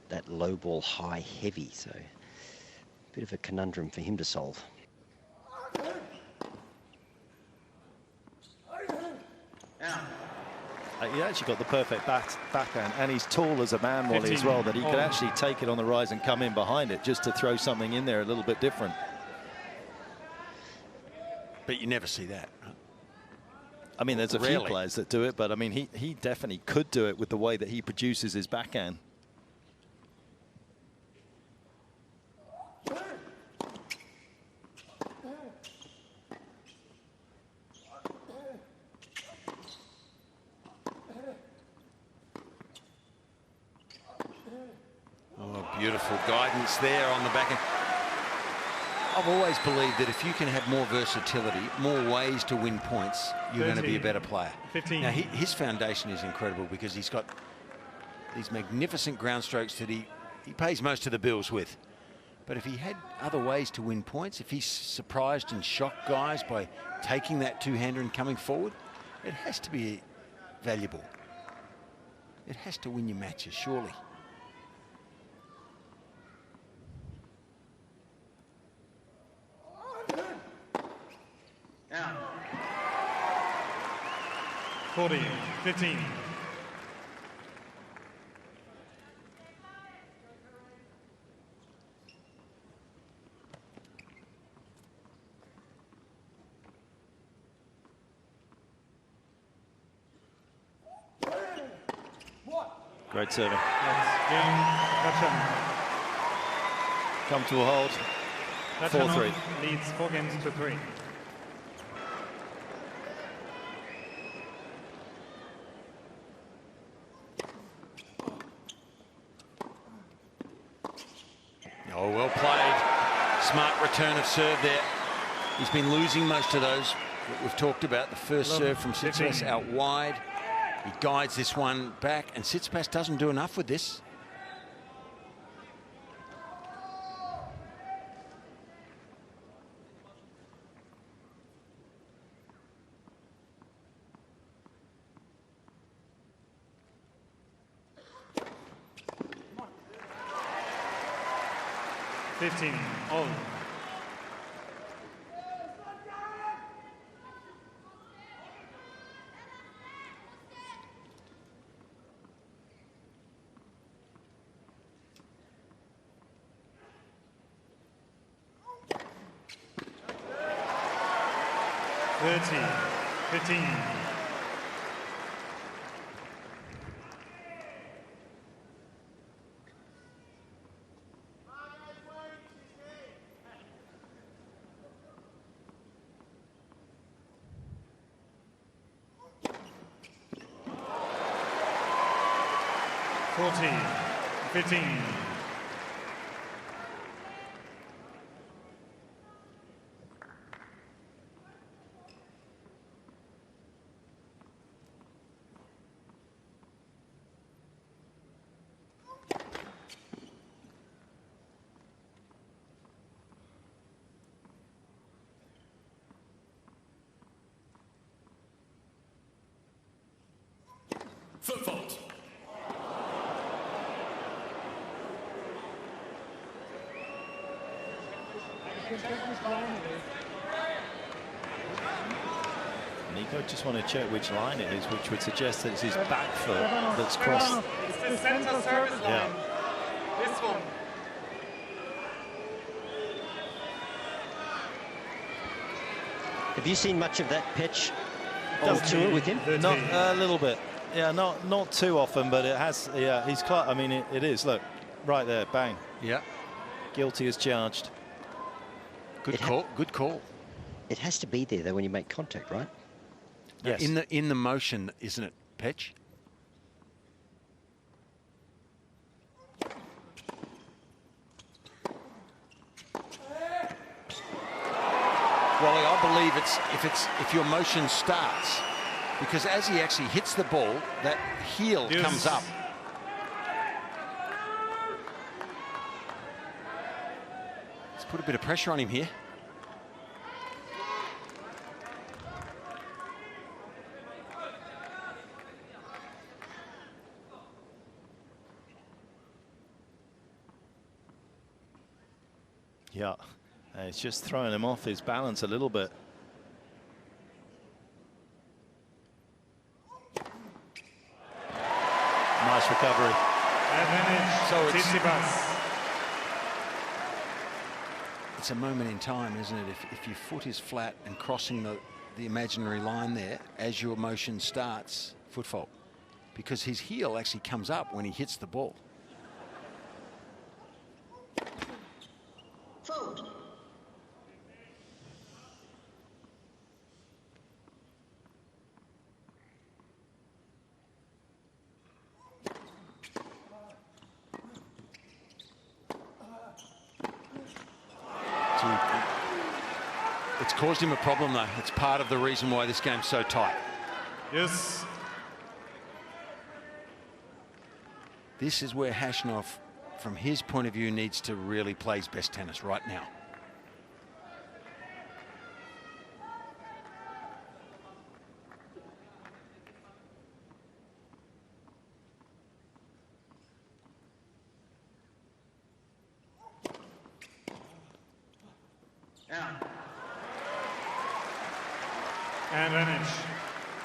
that low ball high heavy. So a bit of a conundrum for him to solve. He actually got the perfect backhand, and he's tall as a man, Wally, as well, that he could actually take it on the rise and come in behind it just to throw something in there a little bit different. But you never see that, right? I mean, there's a few players that do it, but I mean, he definitely could do it with the way that he produces his backhand. Beautiful guidance there on the backhand. I've always believed that if you can have more versatility, more ways to win points, you're going to be a better player. 15. Now, his foundation is incredible because he's got these magnificent ground strokes that he pays most of the bills with. But if he had other ways to win points, if he's surprised and shocked guys by taking that two-hander and coming forward, it has to be valuable. It has to win your matches, surely. Out. 40, 15. Great serving. Cain, Khachanov. Come to a hold. 4-3. Leads 4 games to 3. Oh, well played. Smart return of serve there. He's been losing most of those that we've talked about. The first serve from Tsitsipas out wide. He guides this one back, and Tsitsipas doesn't do enough with this. All. 30, 15. $40, 15. Foot fault. Nico, just want to check which line it is, which would suggest that it's his back foot that's crossed. It's the center service line. Yeah. This one. Have you seen much of that pitch on tour with him? Not a little bit. Yeah, not too often, but it has. Yeah, he's I mean, it is. Look, right there, bang. Yeah. Guilty as charged. Good call. Good call. It has to be there though when you make contact, right? Yes. In the motion, isn't it, Petch? Wally, I believe if your motion starts, because as he actually hits the ball, that heel comes up. Let's put a bit of pressure on him here. Yeah, it's just throwing him off his balance a little bit. Nice recovery. So Tsitsipas. it's a moment in time, isn't it? If your foot is flat and crossing the imaginary line there, as your motion starts, foot fault. Because his heel actually comes up when he hits the ball. Fault. It's caused him a problem, though. It's part of the reason why this game's so tight. Yes. This is where Khachanov, from his point of view, needs to really play his best tennis right now. Out. And advantage.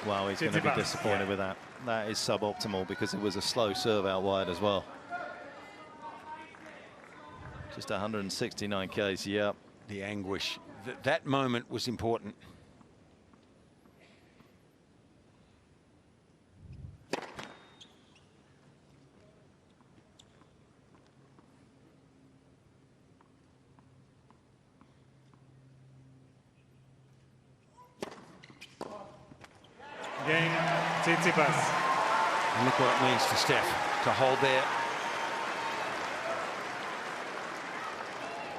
Wow, he's going to be Tsitsipas. disappointed with that. That is suboptimal because it was a slow serve out wide as well. Just 169 Ks, yeah. The anguish. That moment was important. Game, Tsitsipas. And look what it means to Steph to hold there.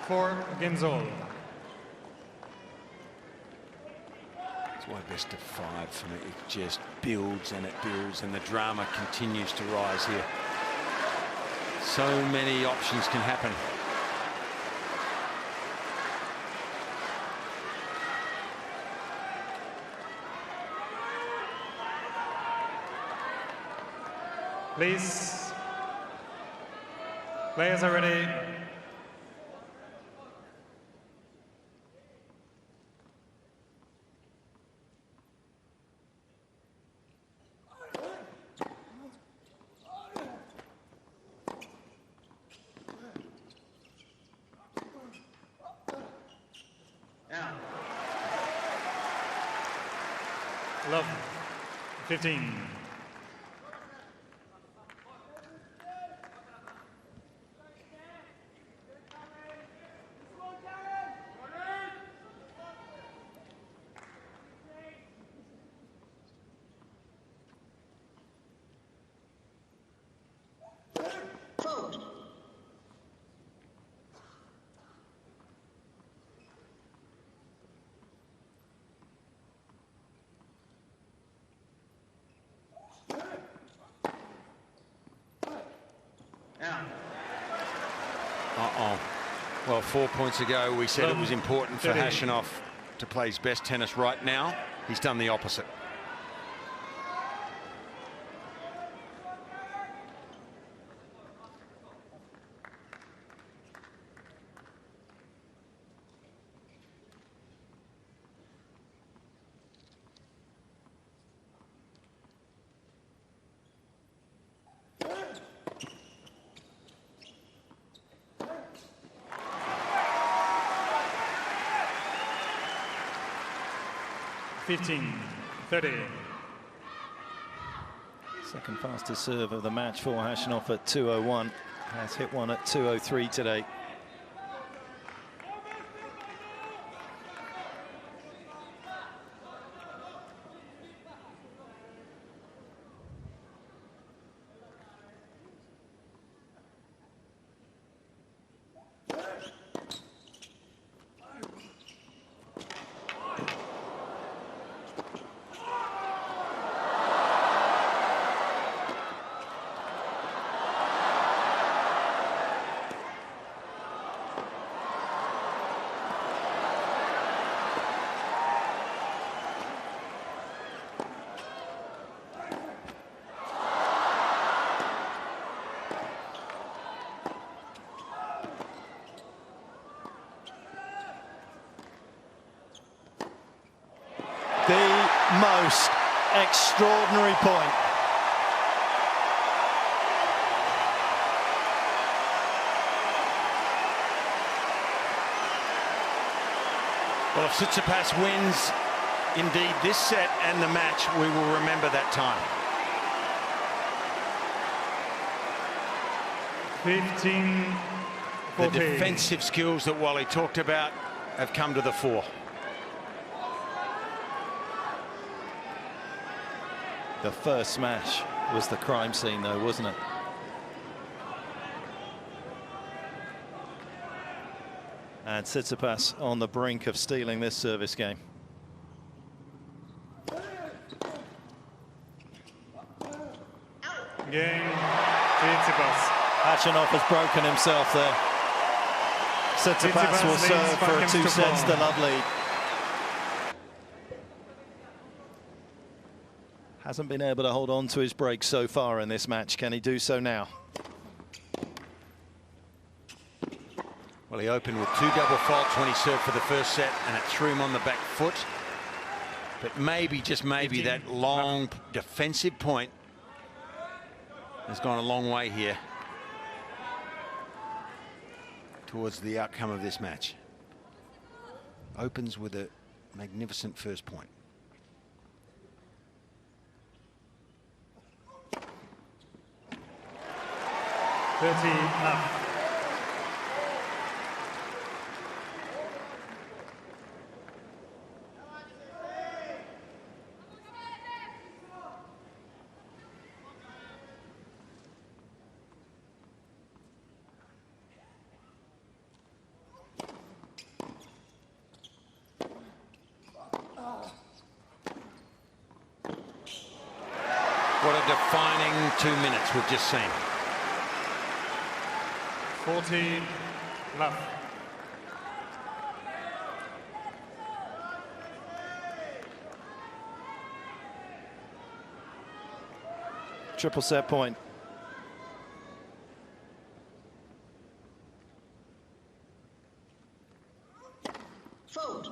4 all. It's why best of 5 for me. It just builds and it builds and the drama continues to rise here. So many options can happen. Please. Players are ready. Out. Love. 15. Vote. Out. Uh-oh. Well, 4 points ago, we said it was important for 30. Khachanov to play his best tennis right now. He's done the opposite. Fifteen. 30. Second fastest serve of the match for Khachanov at 2:01. Has hit one at 2:03 today. The most extraordinary point. Well, if Tsitsipas wins indeed this set and the match, we will remember that time. 15. The 14. defensive skills that Wally talked about have come to the fore. The first smash was the crime scene, though, wasn't it? And Tsitsipas on the brink of stealing this service game. Game. Tsitsipas. Khachanov has broken himself there. Tsitsipas will serve for a 2 sets to love lead. Hasn't been able to hold on to his break so far in this match. Can he do so now? Well, he opened with 2 double faults when he served for the first set, and it threw him on the back foot. But maybe, just maybe, that long defensive point has gone a long way here towards the outcome of this match. Opens with a magnificent first point. Up. What a defining 2 minutes we've just seen. 40. Love. Triple set point. Vote.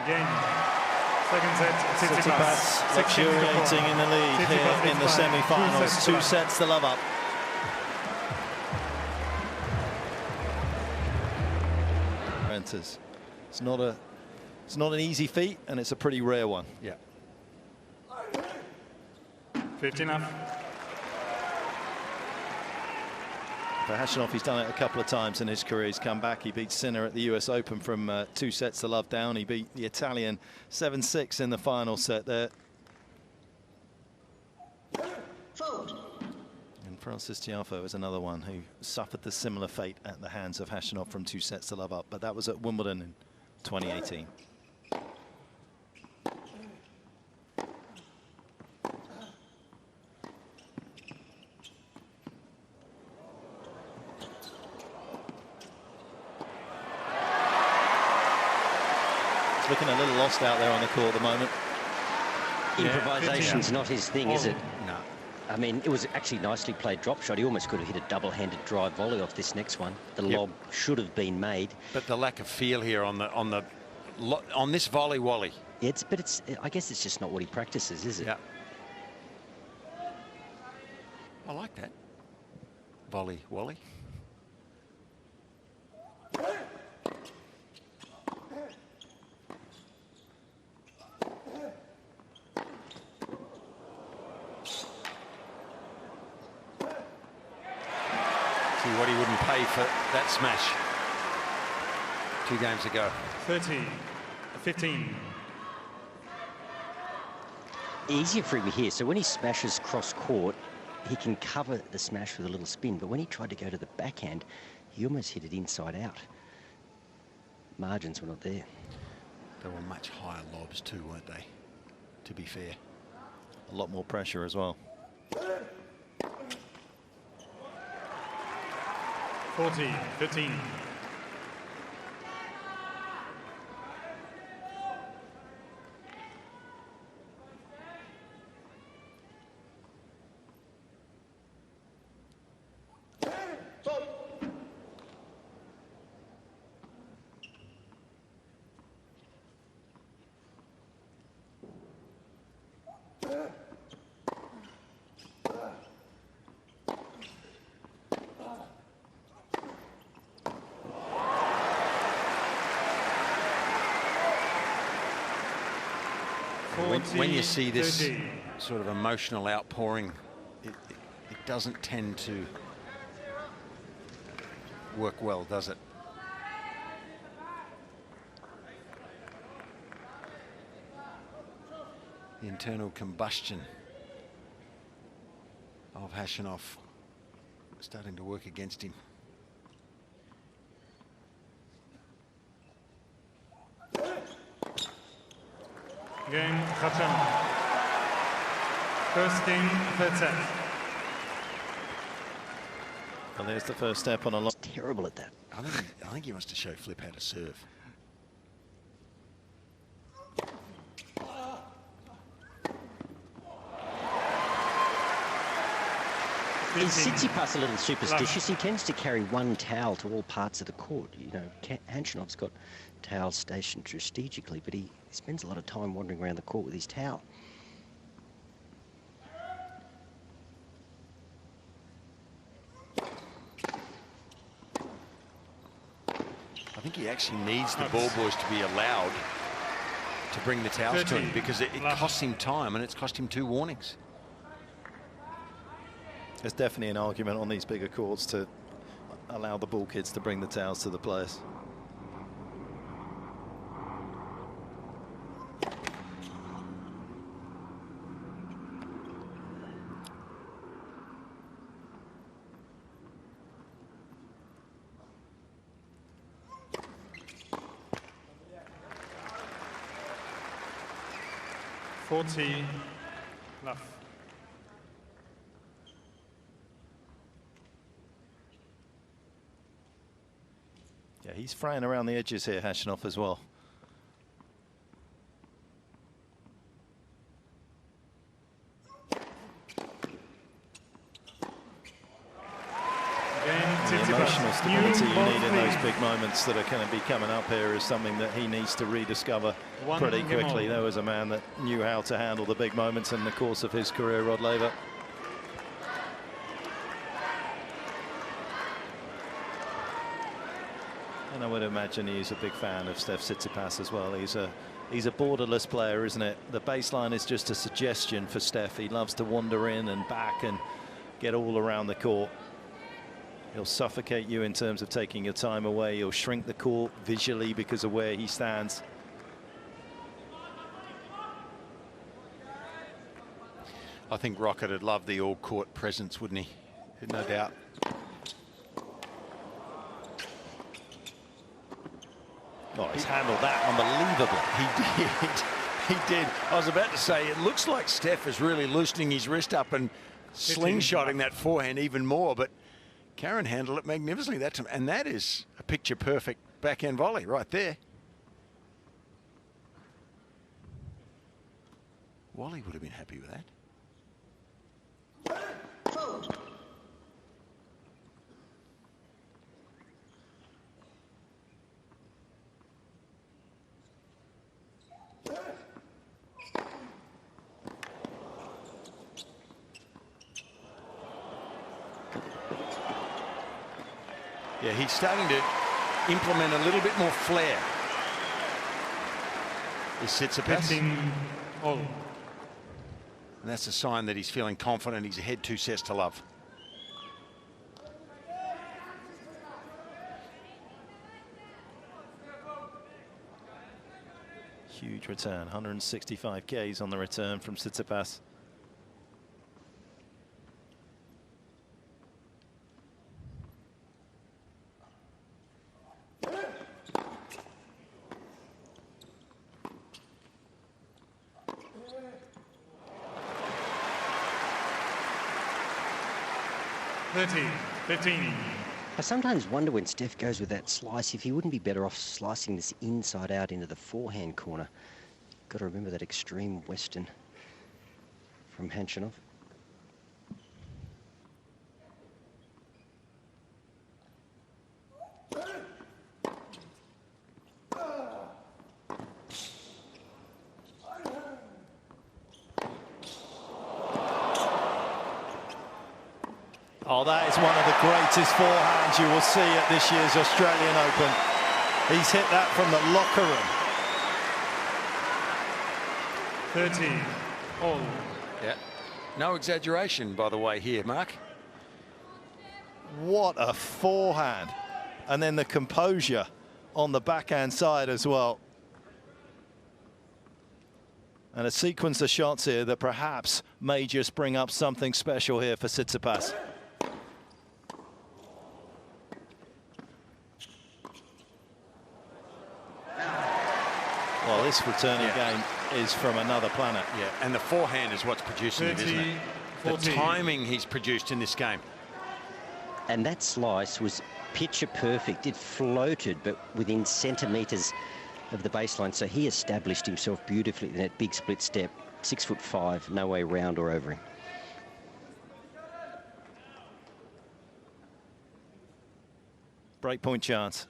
Game. Second set, Tsitsipas. Tsitsipas luxuriating in the lead Tsitsipas here in the semi-finals. 2 sets to love up. Enters. It's not an easy feat, and it's a pretty rare one. Yeah. 15 up. For Khachanov, he's done it a couple of times in his career. He's come back. He beat Sinner at the US Open from 2 sets to love down. He beat the Italian 7-6 in the final set there. Fault. And Francis Tiafoe is another one who suffered the similar fate at the hands of Khachanov from 2 sets to love up. But that was at Wimbledon in 2018. Looking a little lost out there on the court at the moment. Improvisation's not his thing, is it? No. I mean, it was actually nicely played drop shot. He almost could have hit a double-handed drive volley off this next one. The lob should have been made. But the lack of feel here on this volley wally. I guess it's just not what he practices, is it? Yeah. I like that. Volley wally. See what he wouldn't pay for that smash 2 games ago. 30, 15. Easier for him here. So when he smashes cross court, he can cover the smash with a little spin. But when he tried to go to the backhand, he almost hit it inside out. Margins were not there. They were much higher lobs too, weren't they? To be fair. A lot more pressure as well. 40, 15. When you see this sort of emotional outpouring, it doesn't tend to work well, does it? The internal combustion of Khachanov starting to work against him. Game, Khachanov. First game, third set. Well, there's the first step on a lot. Terrible at that. I think he wants to show Flip how to serve. Is Tsitsipas a little superstitious? He tends to carry one towel to all parts of the court. You know, Khachanov's got towels stationed strategically, but he spends a lot of time wandering around the court with his towel. I think he actually needs the ball boys to be allowed to bring the towels to him, because it costs him time, and it's cost him 2 warnings. There's definitely an argument on these bigger courts to allow the ball kids to bring the towels to the players. Love. Yeah, he's fraying around the edges here, Khachanov, as well. Game, emotional stability you need in those big moments that are going to be coming up here is something that he needs to rediscover pretty quickly. There was a man that knew how to handle the big moments in the course of his career, Rod Laver. And I would imagine he's a big fan of Steph Tsitsipas as well. He's a borderless player, isn't it? The baseline is just a suggestion for Steph. He loves to wander in and back and get all around the court. He'll suffocate you in terms of taking your time away. He'll shrink the court visually because of where he stands. I think Rocket would love the all-court presence, wouldn't he? No doubt. Oh, he's handled that unbelievably. He did. He did. I was about to say, it looks like Steph is really loosening his wrist up and slingshotting that forehand even more, but Karen handled it magnificently that time. And that is a picture-perfect backhand volley right there. Wally would have been happy with that. Vote. Yeah, he's starting to implement a little bit more flair. He sits a pass. And that's a sign that he's feeling confident. He's ahead 2 sets to love. Huge return, 165 Ks on the return from Tsitsipas. I sometimes wonder when Steph goes with that slice if he wouldn't be better off slicing this inside out into the forehand corner. Got to remember that extreme western from Khachanov. Oh, that is one of the greatest forehands you will see at this year's Australian Open. He's hit that from the locker room. 30 all. Yeah. No exaggeration, by the way, here, Mark. What a forehand. And then the composure on the backhand side as well. And a sequence of shots here that perhaps may just bring up something special here for Tsitsipas. Well, this returning game is from another planet. Yeah, and the forehand is what's producing it, isn't it? The timing he's produced in this game. And that slice was picture perfect. It floated, but within centimetres of the baseline. So he established himself beautifully in that big split step. 6'5", no way round or over him. Breakpoint chance.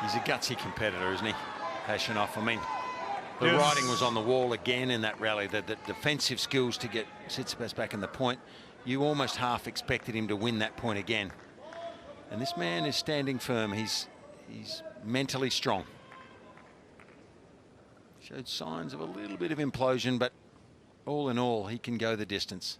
He's a gutsy competitor, isn't he, Khachanov? I mean, the writing was on the wall again in that rally. The defensive skills to get Tsitsipas back in the point. You almost half expected him to win that point again. And this man is standing firm. He's mentally strong. Showed signs of a little bit of implosion, but all in all, he can go the distance.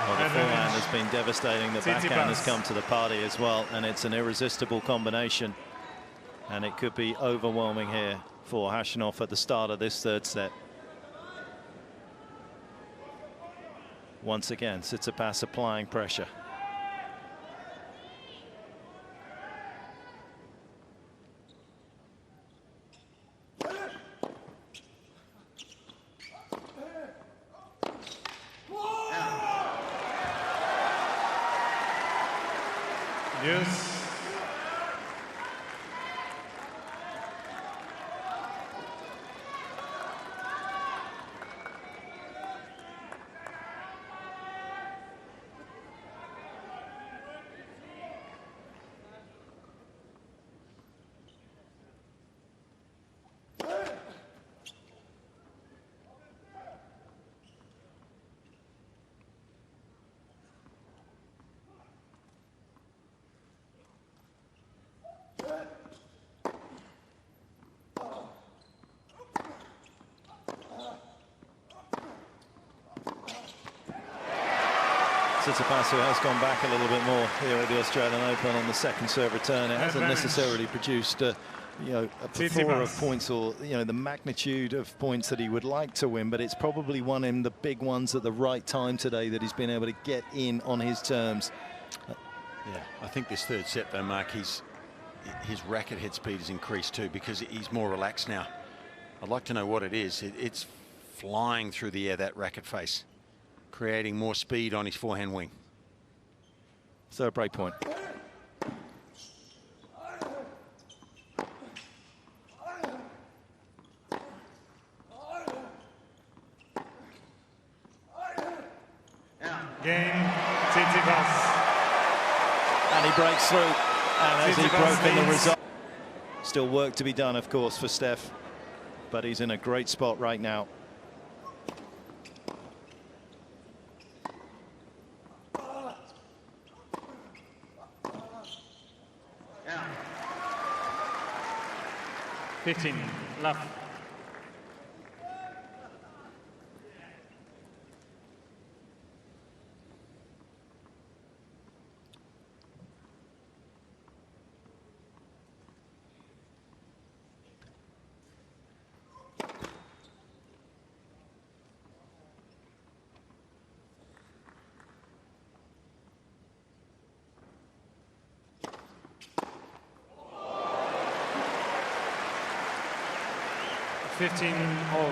Well, the forehand has been devastating. The backhand has come to the party as well, and it's an irresistible combination. And it could be overwhelming here for Khachanov at the start of this third set. Once again, Tsitsipas applying pressure. Yes. Tsitsipas, who has gone back a little bit more here at the Australian Open on the second serve return. It hasn't necessarily produced a plethora of points, or the magnitude of points that he would like to win, but it's probably won him the big ones at the right time today that he's been able to get in on his terms. Yeah, I think this third set though, Mark, his racket head speed has increased too, because he's more relaxed now. I'd like to know what it is. It's flying through the air, that racket face, creating more speed on his forehand wing. So a break point. Game, Tsitsipas. And he breaks through. And as he broken the result. Still work to be done, of course, for Steph. But he's in a great spot right now. Yeah. 15 left. All.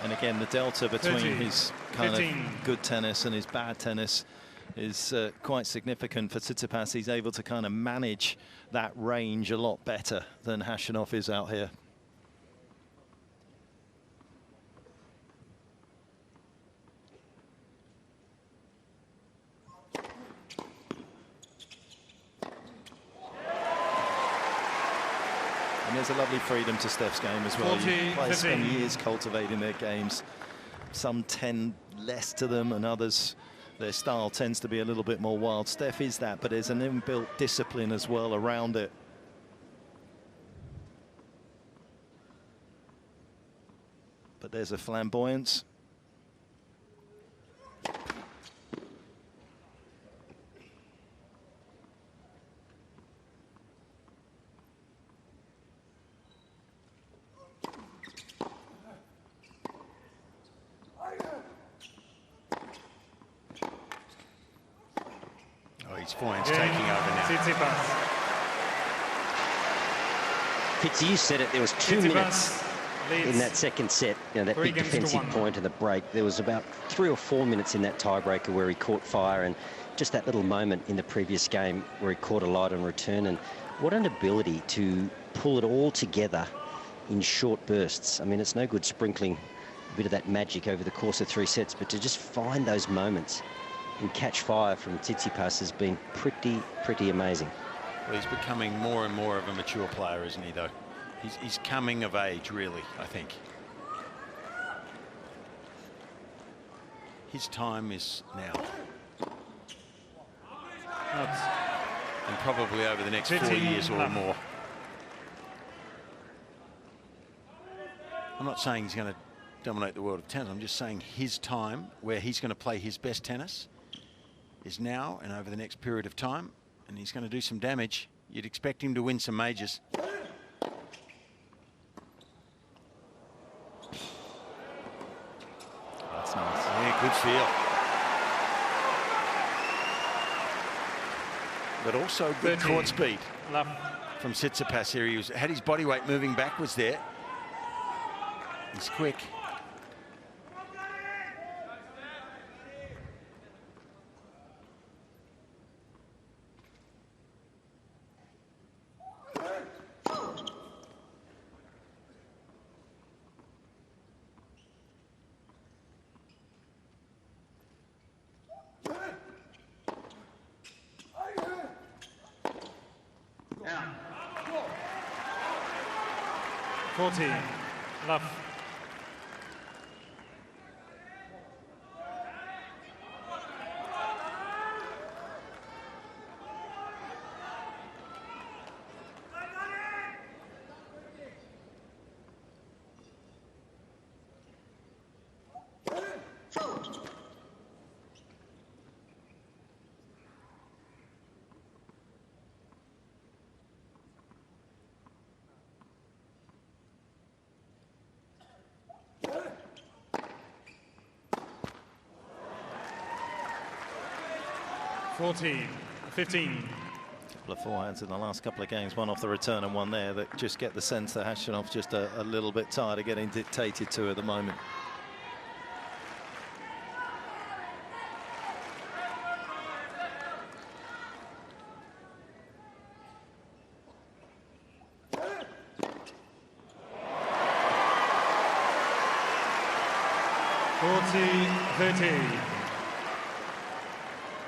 And again, the delta between his kind of good tennis and his bad tennis is quite significant for Tsitsipas. He's able to kind of manage that range a lot better than Khachanov is out here. And there's a lovely freedom to Steph's game as well. Players spend years cultivating their games. Some 10 less to them, and others, their style tends to be a little bit more wild. Steph is that, but there's an inbuilt discipline as well around it. But there's a flamboyance. His forehand's taking over now. Tsitsipas. Fitzy, you said it, there was 2 minutes in that second set, that big defensive point and the break. There was about 3 or 4 minutes in that tiebreaker where he caught fire, and just that little moment in the previous game where he caught a light on return. And what an ability to pull it all together in short bursts. I mean, it's no good sprinkling a bit of that magic over the course of 3 sets, but to just find those moments and catch fire from Tsitsipas has been pretty amazing. Well, he's becoming more and more of a mature player, isn't he, though? He's coming of age, really, I think. His time is now. And probably over the next 4 years or more. I'm not saying he's going to dominate the world of tennis. I'm just saying his time where he's going to play his best tennis is now and over the next period of time, and he's going to do some damage. You'd expect him to win some majors. That's nice. Yeah, good feel. But also good court speed from Tsitsipas here. He had his body weight moving backwards there. He's quick. Yeah. 40. Love. Fault. Fourteen. 15. Couple of forehands in the last couple of games, one off the return and one there, that just get the sense that Khachanov's just a little bit tired of getting dictated to at the moment.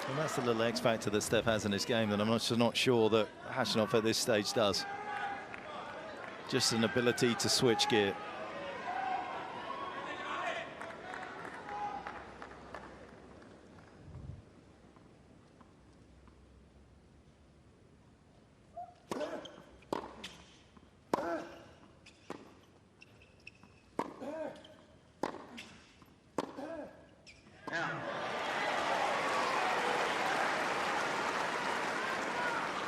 And that's the little X factor that Steph has in his game that I'm not sure that Khachanov at this stage does. Just an ability to switch gear.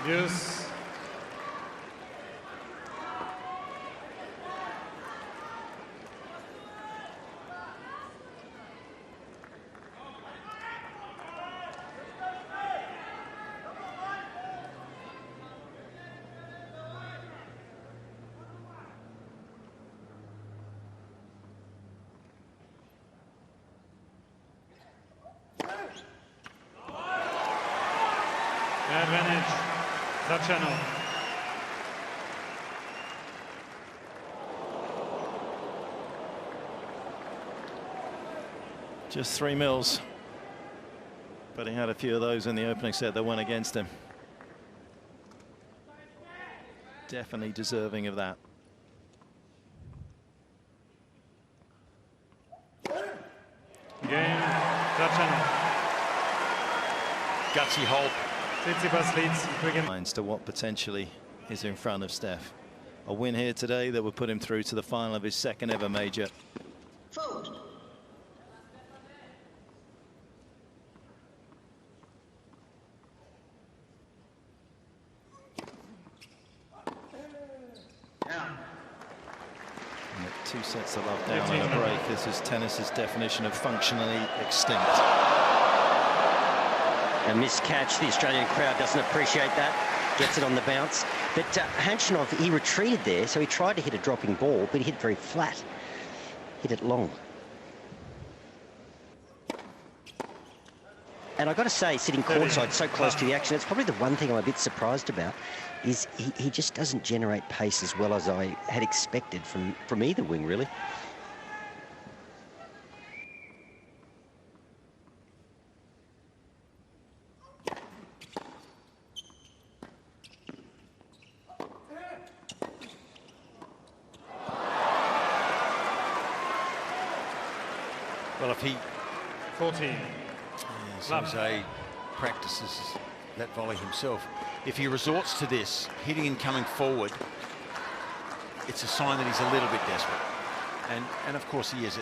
Yes. Advantage. Khachanov. Just 3 mils. But he had a few of those in the opening set that went against him. Definitely deserving of that. Game. Khachanov. Gutsy hold. Tsitsipas leads. Minds to what potentially is in front of Steph. A win here today that would put him through to the final of his second ever major. Fault. Yeah. And at 2 sets of love down on a break, this is tennis's definition of functionally extinct. A missed catch. The Australian crowd doesn't appreciate that. Gets it on the bounce. But Khachanov, he retreated there, so he tried to hit a dropping ball, but he hit it very flat. Hit it long. And I've got to say, sitting courtside so close to the action, it's probably the one thing I'm a bit surprised about, is he just doesn't generate pace as well as I had expected from either wing, really. Well, if he 14. Jose practices that volley himself, if he resorts to this, hitting and coming forward, it's a sign that he's a little bit desperate. And of course he is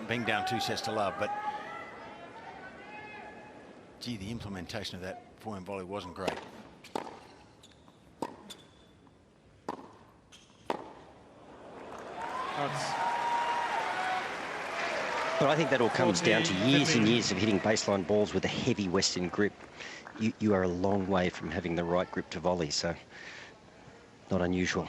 being down 2 sets to love, but gee, the implementation of that forehand volley wasn't great. But I think that all comes down to years and years of hitting baseline balls with a heavy Western grip. You are a long way from having the right grip to volley, so not unusual.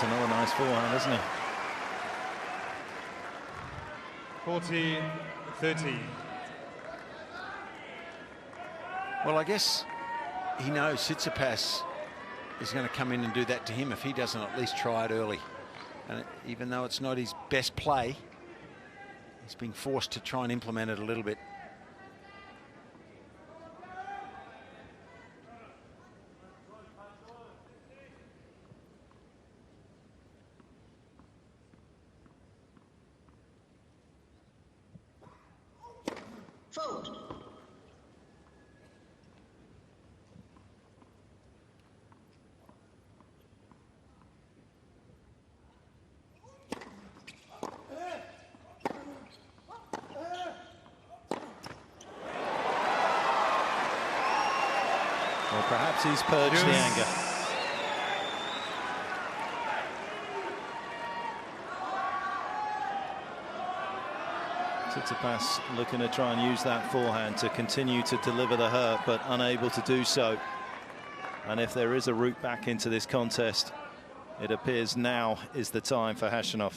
Another nice forehand, isn't he? 40-30. Well, I guess he knows Tsitsipas is going to come in and do that to him if he doesn't at least try it early. And even though it's not his best play, he's being forced to try and implement it a little bit. Fault. Well, perhaps he's purged the anger. Tsitsipas looking to try and use that forehand to continue to deliver the hurt, but unable to do so. And if there is a route back into this contest, it appears now is the time for Khachanov.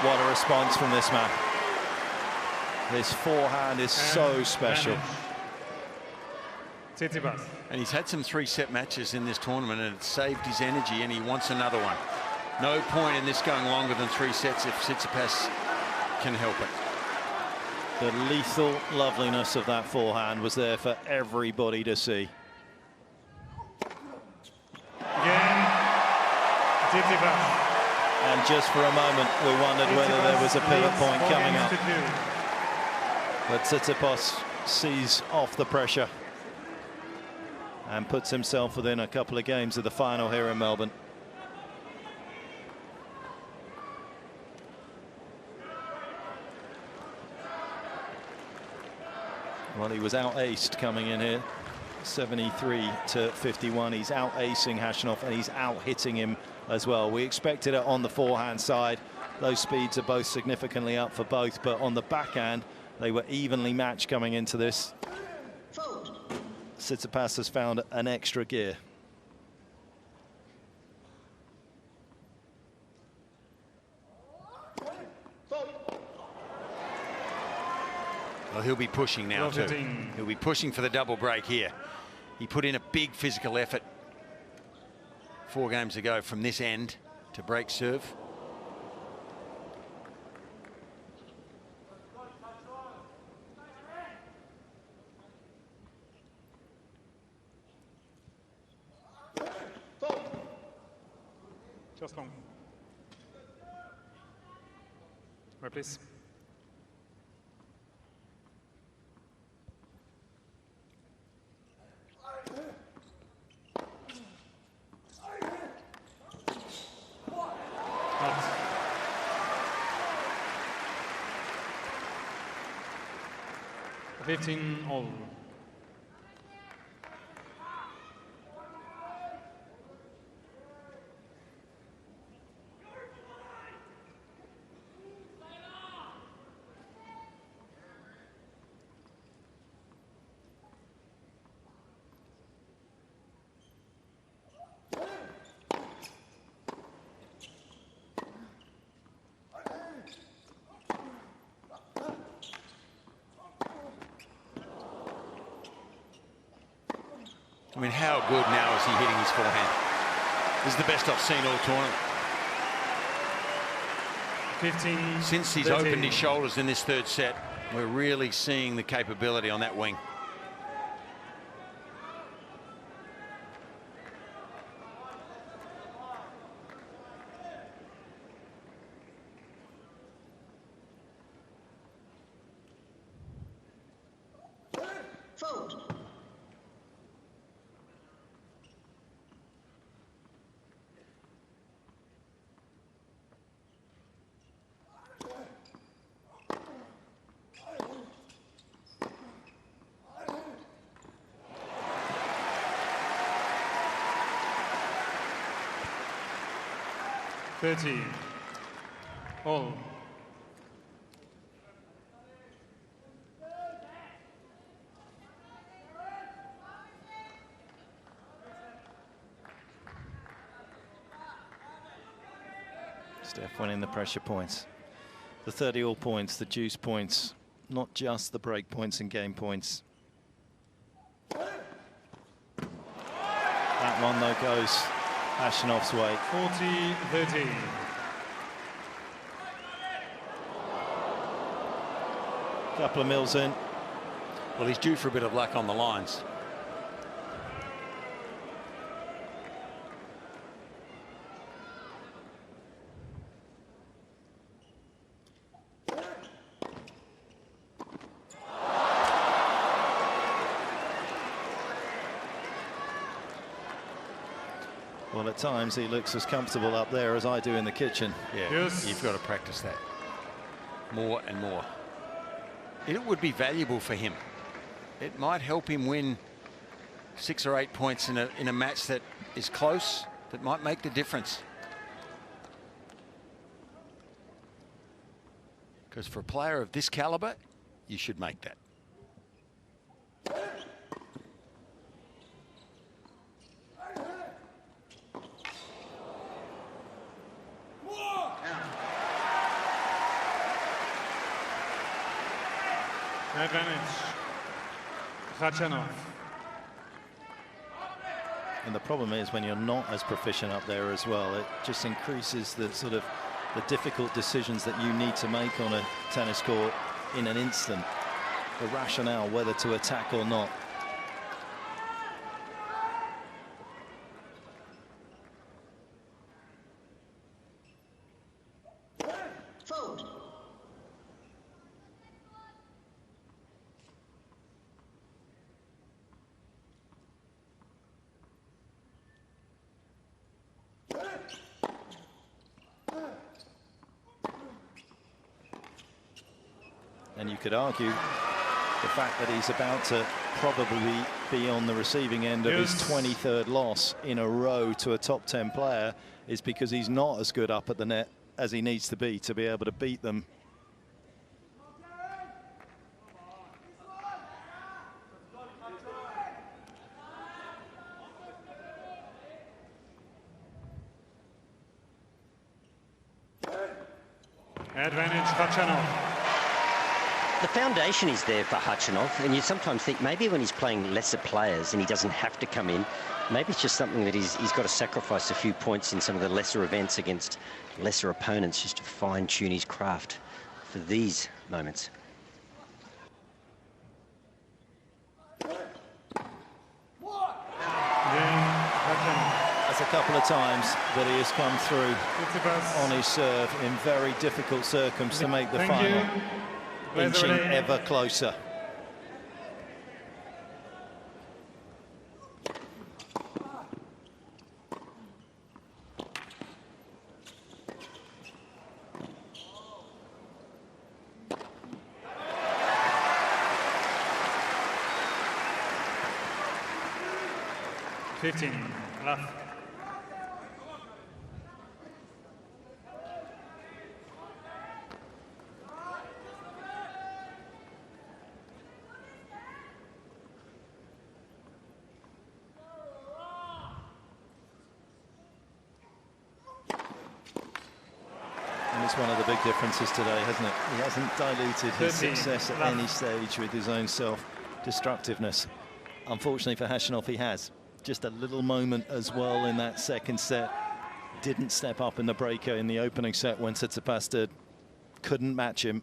What a response from this man. This forehand is so special. Tsitsipas. And he's had some 3-set matches in this tournament and it saved his energy, and he wants another one. No point in this going longer than 3 sets if Tsitsipas can help it. The lethal loveliness of that forehand was there for everybody to see. Again, Tsitsipas. And just for a moment, we wondered whether there was a pivot point coming up. But Tsitsipas sees off the pressure and puts himself within a couple of games of the final here in Melbourne. Well, he was out-aced coming in here, 73-51. He's out-acing Khachanov and he's out-hitting him as well. We expected it on the forehand side. Those speeds are both significantly up for both, but on the backhand, they were evenly matched coming into this. Tsitsipas has found an extra gear. Well, he'll be pushing now too. He'll be pushing for the double break here. He put in a big physical effort 4 games ago from this end to break serve. Just long. Right, please. Out. 15-all. I mean, how good now is he hitting his forehand? This is the best I've seen all tournament. 15. Since he's 13. opened his shoulders in this third set, we're really seeing the capability on that wing. Fault. All. Steph winning the pressure points. The 30-all points, the juice points, not just the break points and game points. That one, though, goes Khachanov's way. 40-13. Couple of mils in. Well, he's due for a bit of luck on the lines. Well, at times he looks as comfortable up there as I do in the kitchen. Yeah, Yes. You've got to practice that more and more. It would be valuable for him. It might help him win 6 or 8 points in a match that is close, that might make the difference. Because for a player of this caliber, you should make that. Advantage. Khachanov. And the problem is when you're not as proficient up there as well, it just increases the sort of the difficult decisions that you need to make on a tennis court in an instant. The rationale whether to attack or not. Fault. And you could argue the fact that he's about to probably be on the receiving end of his 23rd loss in a row to a top 10 player is because he's not as good up at the net as he needs to be able to beat them. Advantage Khachanov. The foundation is there for Khachanov, and you sometimes think maybe when he's playing lesser players and he doesn't have to come in, maybe it's just something that he's got to sacrifice a few points in some of the lesser events against lesser opponents just to fine-tune his craft for these moments. That's a couple of times that he has come through Tsitsipas. on his serve in very difficult circumstances to make the Thank final. you. Inching Laver Arena. ever closer. Love. And it's one of the big differences today, hasn't it? He hasn't diluted his 13, success at love. any stage with his own self-destructiveness. Unfortunately for Khachanov, he has. Just a little moment as well in that second set. Didn't step up in the breaker in the opening set when Tsitsipas did. Couldn't match him.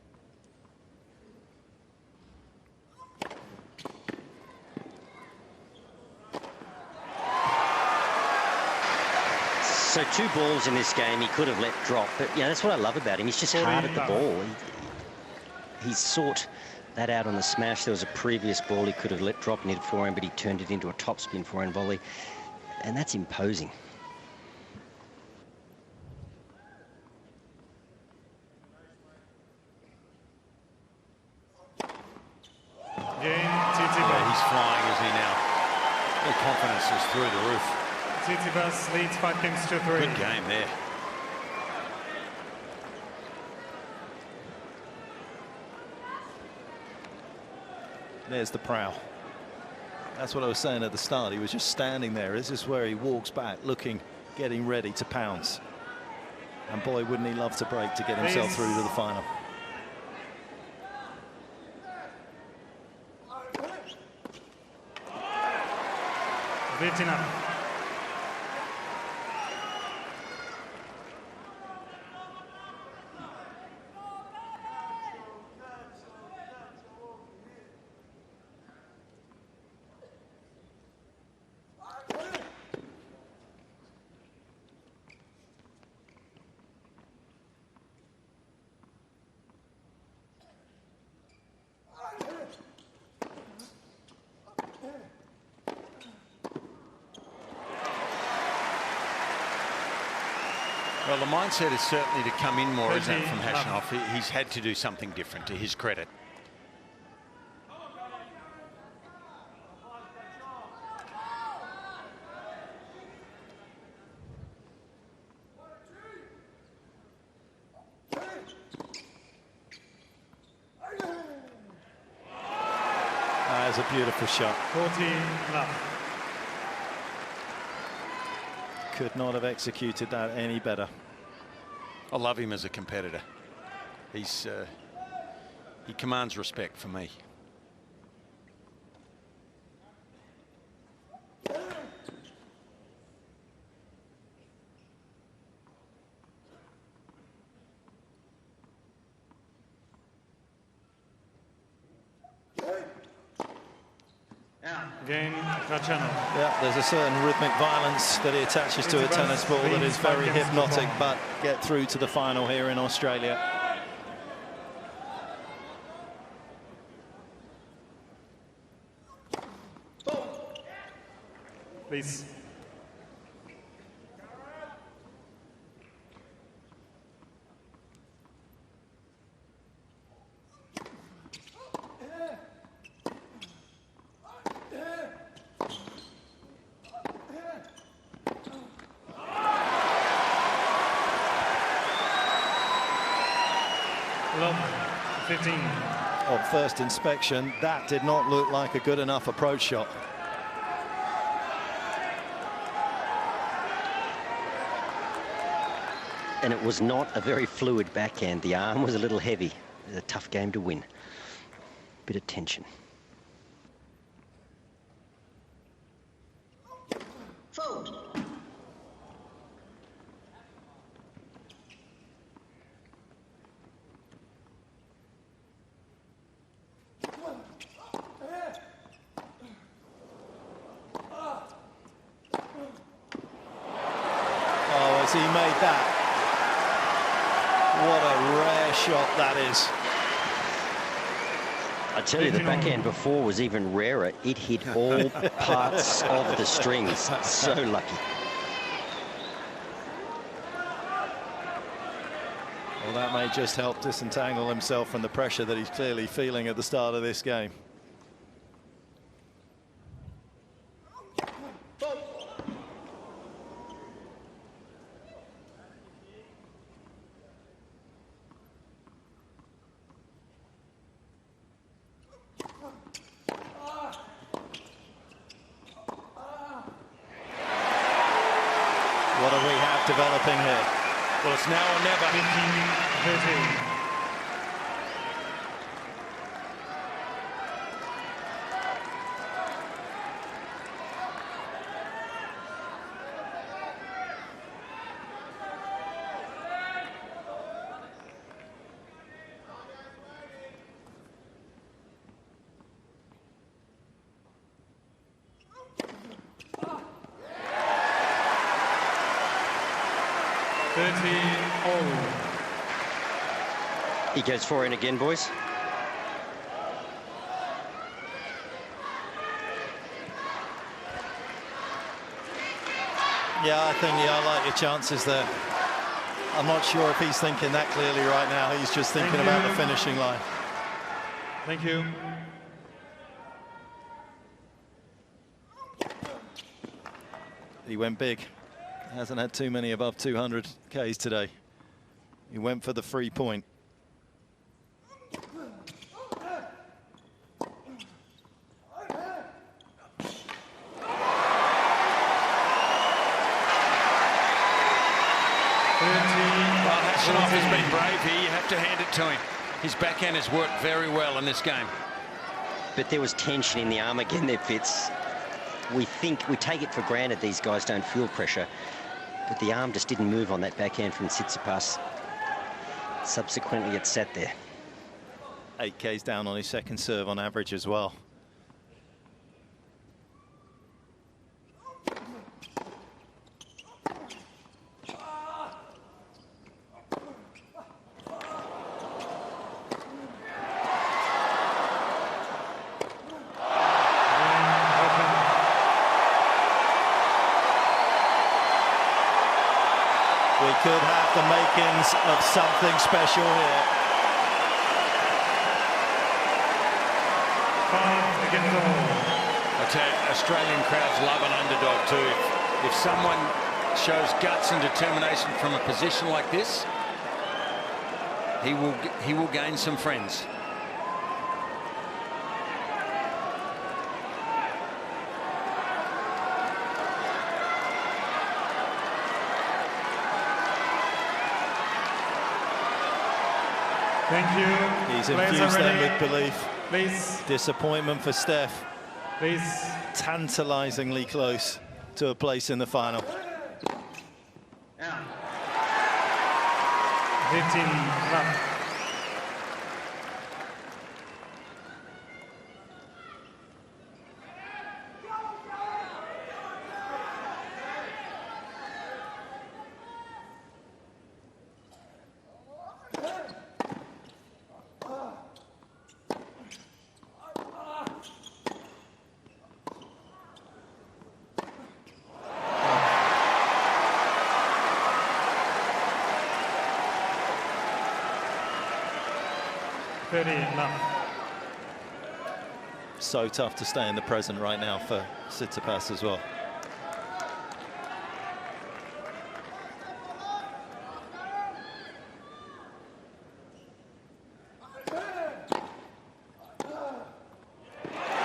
So 2 balls in this game he could have let drop, but that's what I love about him. He's just hard at the ball. He's sought that out on the smash. There was a previous ball he could have let drop and hit forehand, but he turned it into a topspin forehand volley, and that's imposing. Yeah, he's flying, is he now? The confidence is through the roof. Tsitsipas leads 5 games to 3. Good game there. There's the prow. That's what I was saying at the start. He was just standing there. This is where he walks back, looking, getting ready to pounce. And boy, wouldn't he love to break to get himself through to the final. Vitina. Well, the mindset is certainly to come in more, isn't it, from Khachanov? He's had to do something different, to his credit. That's a beautiful shot. 14 love. Could not have executed that any better. I love him as a competitor. He commands respect for me. Karen Khachanov. Yeah, there's a certain rhythmic violence that he attaches to a tennis ball that is very hypnotic, but get through to the final here in Australia. Please. Love 15. On first inspection, that did not look like a good enough approach shot. And it was not a very fluid backhand. The arm was a little heavy. It was a tough game to win. Bit of tension. Fault. Oh, as he made that. What a rare shot that is. I tell you, the backhand before was even rarer. It hit all parts of the strings. So lucky. Well, that may just help disentangle himself from the pressure that he's clearly feeling at the start of this game. What do we have developing here? Well, it's now or never. 15-13. 30-all. He goes for it again, boys. Yeah, I think I like your chances there. I'm not sure if he's thinking that clearly right now. He's just thinking about the finishing line. Thank you. He went big. Hasn't had too many above 200 Ks today. He went for the 3 point. Khachanov has been brave here. You have to hand it to him. His backhand has worked very well in this game. But there was tension in the arm again there, Fitz. We take it for granted these guys don't feel pressure, but the arm just didn't move on that backhand from Tsitsipas. Subsequently, it sat there. 8 Ks down on his second serve on average as well. We could have the makings of something special here. 5-all. I tell you, Australian crowds love an underdog too. If someone shows guts and determination from a position like this, he will gain some friends. Thank you. He's Players infused are them ready. with belief. Please, Disappointment for Steph. please. Tantalizingly close to a place in the final. 15 love. So tough to stay in the present right now for Tsitsipas as well.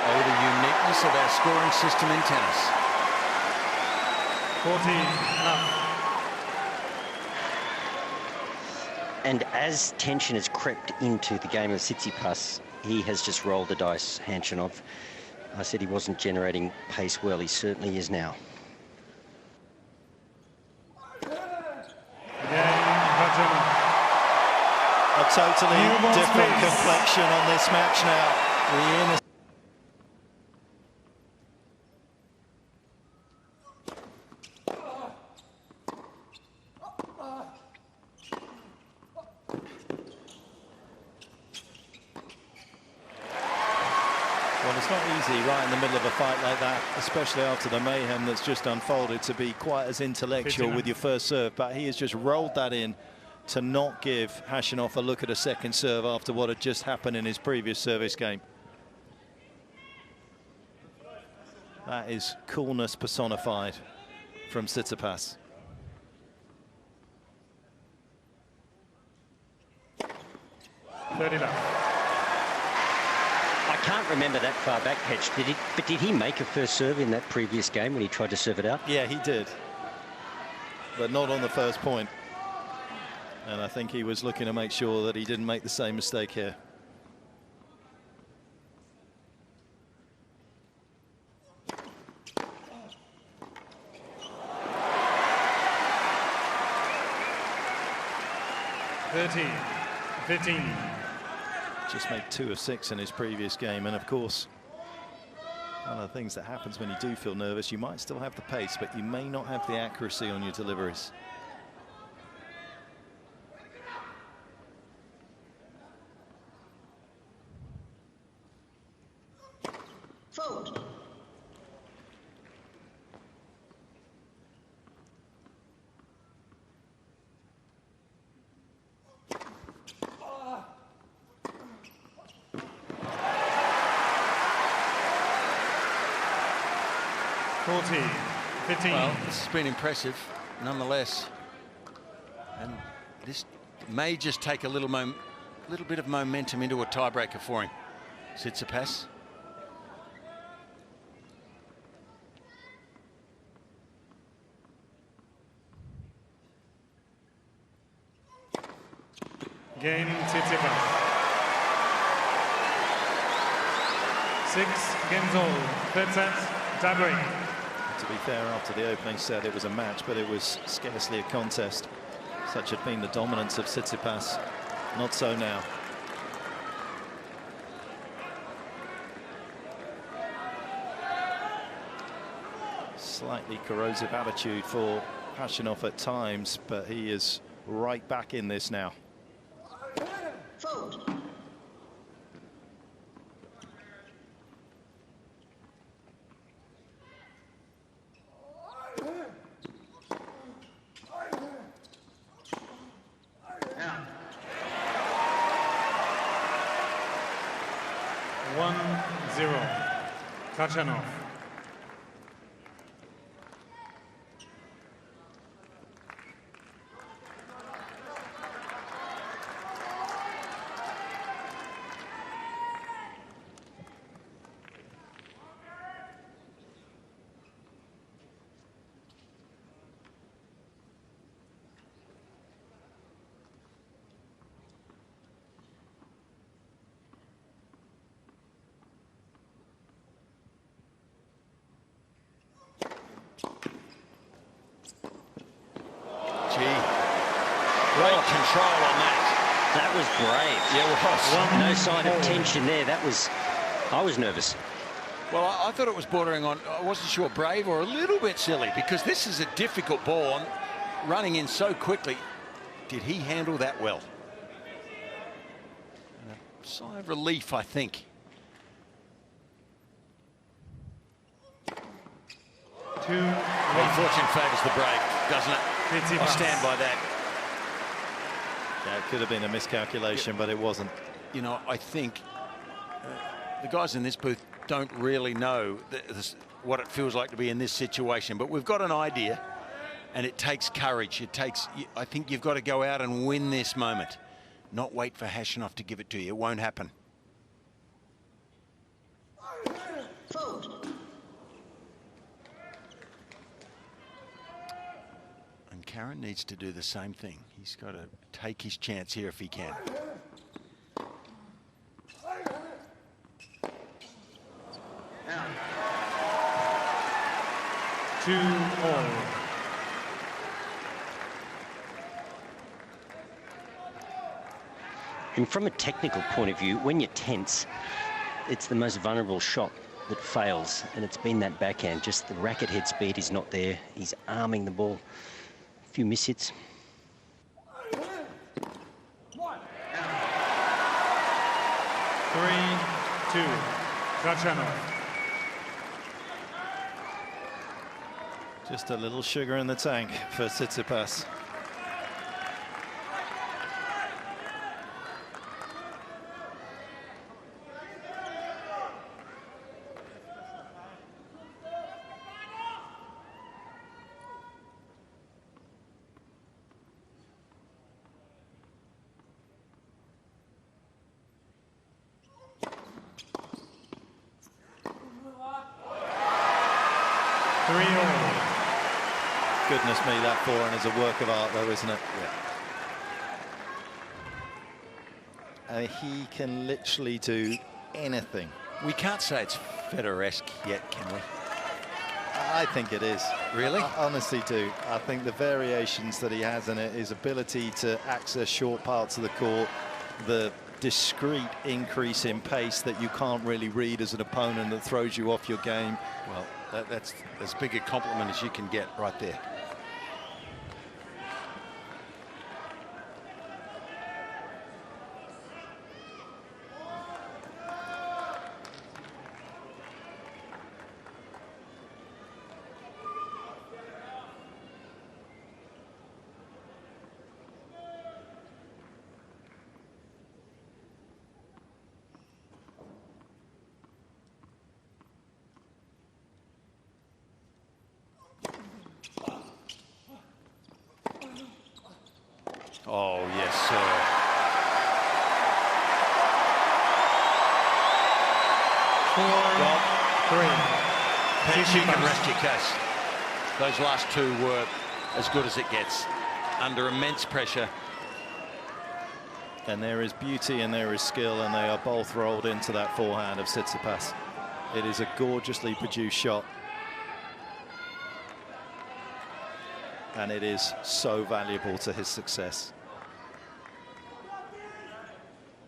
Oh, the uniqueness of our scoring system in tennis. 14-love. And as tension has crept into the game of Tsitsipas, he has just rolled the dice, Khachanov. I said he wasn't generating pace well. He certainly is now. A totally different complexion on this match now. Well, it's not easy right in the middle of a fight like that, especially after the mayhem that's just unfolded, to be quite as intellectual with your first serve, but he has just rolled that in to not give Khachanov a look at a second serve after what had just happened in his previous service game. That is coolness personified from Tsitsipas. I can't remember that far back, Petch. But did he make a first serve in that previous game when he tried to serve it out? Yeah, he did. But not on the first point. And I think he was looking to make sure that he didn't make the same mistake here. Thirteen, 15. Just made 2 of 6 in his previous game, and of course one of the things that happens when you do feel nervous, you might still have the pace, but you may not have the accuracy on your deliveries. 40, 15. Well, this has been impressive, nonetheless. And this may just take a little bit of momentum into a tiebreaker for him. Tsitsipas. Game Tsitsipas. 6 games all. Third set, tiebreak. To be fair, after the opening set, it was a match, but it was scarcely a contest. Such had been the dominance of Tsitsipas. Not so now. Slightly corrosive attitude for Khachanov at times, but he is right back in this now. Vote. Out. 1-0. Khachanov. Great control on that. That was brave. Yeah, it was. No sign of tension there. I was nervous. Well, I thought it was bordering on, I wasn't sure, brave or a little bit silly, because this is a difficult ball and running in so quickly. Did he handle that well? And a sigh of relief, I think. 2-1. Well, fortune favours the brave, doesn't it? I stand by that. Yeah, it could have been a miscalculation, but it wasn't. You know, I think the guys in this booth don't really know what it feels like to be in this situation, but we've got an idea, and it takes courage. I think you've got to go out and win this moment, not wait for Khachanov to give it to you. It won't happen. Vote. And Karen needs to do the same thing. He's got to take his chance here if he can. Out. 2-all. And from a technical point of view, when you're tense, it's the most vulnerable shot that fails, and it's been that backhand. Just the racket head speed is not there. He's arming the ball. A few mishits. 3-2. Khachanov. Just a little sugar in the tank for Tsitsipas. Goodness me, that forehand is a work of art, though, isn't it? Yeah. He can literally do anything. We can't say it's Federer-esque yet, can we? I think it is. Really? I honestly do. I think the variations that he has in it, his ability to access short parts of the court, the discrete increase in pace that you can't really read as an opponent that throws you off your game. Well, that's as big a compliment as you can get right there. Oh, yes, sir. Perhaps you can rest your case. Those last two were as good as it gets. Under immense pressure. And there is beauty and there is skill, and they are both rolled into that forehand of Tsitsipas. It is a gorgeously produced shot. And it is so valuable to his success.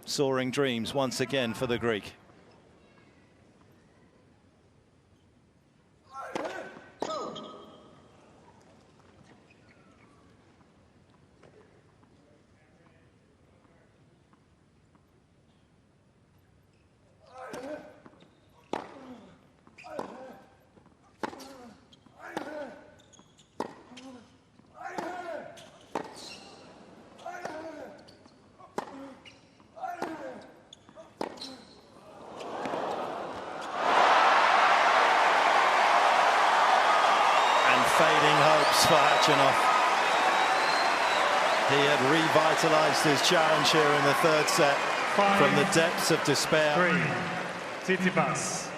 Soaring dreams once again for the Greek. Fading hopes for Khachanov. He had revitalized his challenge here in the third set from the depths of despair. 3, Tsitsipas.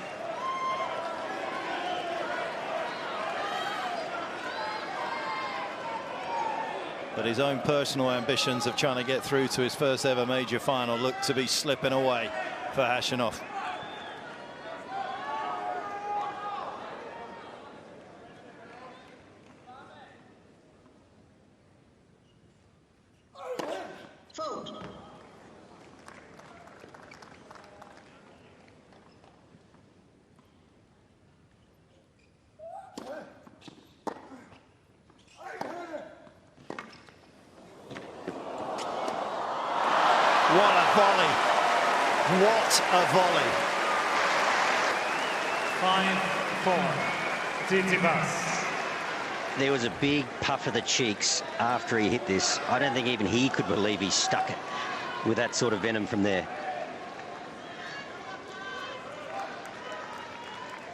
But his own personal ambitions of trying to get through to his first ever major final look to be slipping away for Khachanov. What a volley. What a volley. 5-4. Tsitsipas. There was a big puff of the cheeks after he hit this. I don't think even he could believe he stuck it with that sort of venom from there.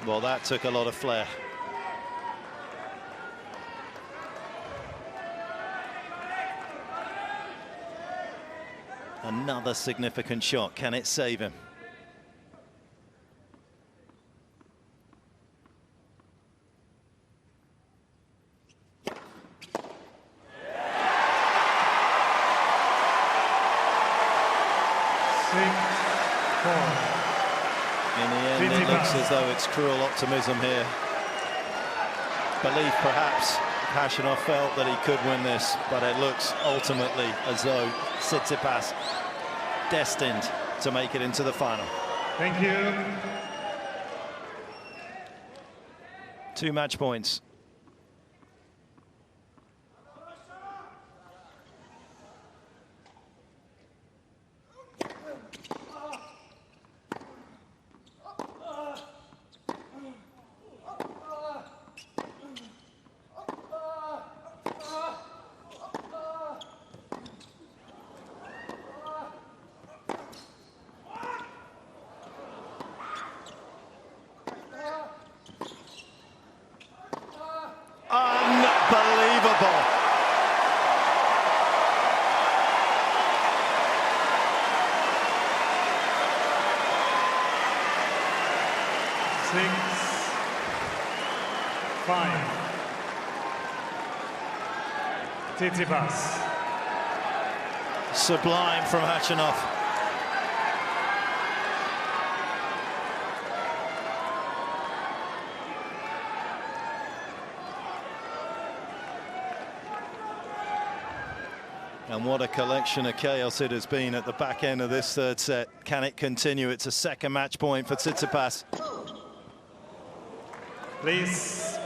Well, that took a lot of flair. Another significant shot. Can it save him? In the end, it looks as though it's cruel optimism here. Belief, perhaps. Khachanov felt that he could win this, but it looks ultimately as though Tsitsipas destined to make it into the final. Thank you. 2 match points. Unbelievable. Six, 5. Tsitsipas. Sublime from Khachanov. And what a collection of chaos it has been at the back end of this third set. Can it continue? It's a second match point for Tsitsipas. Please.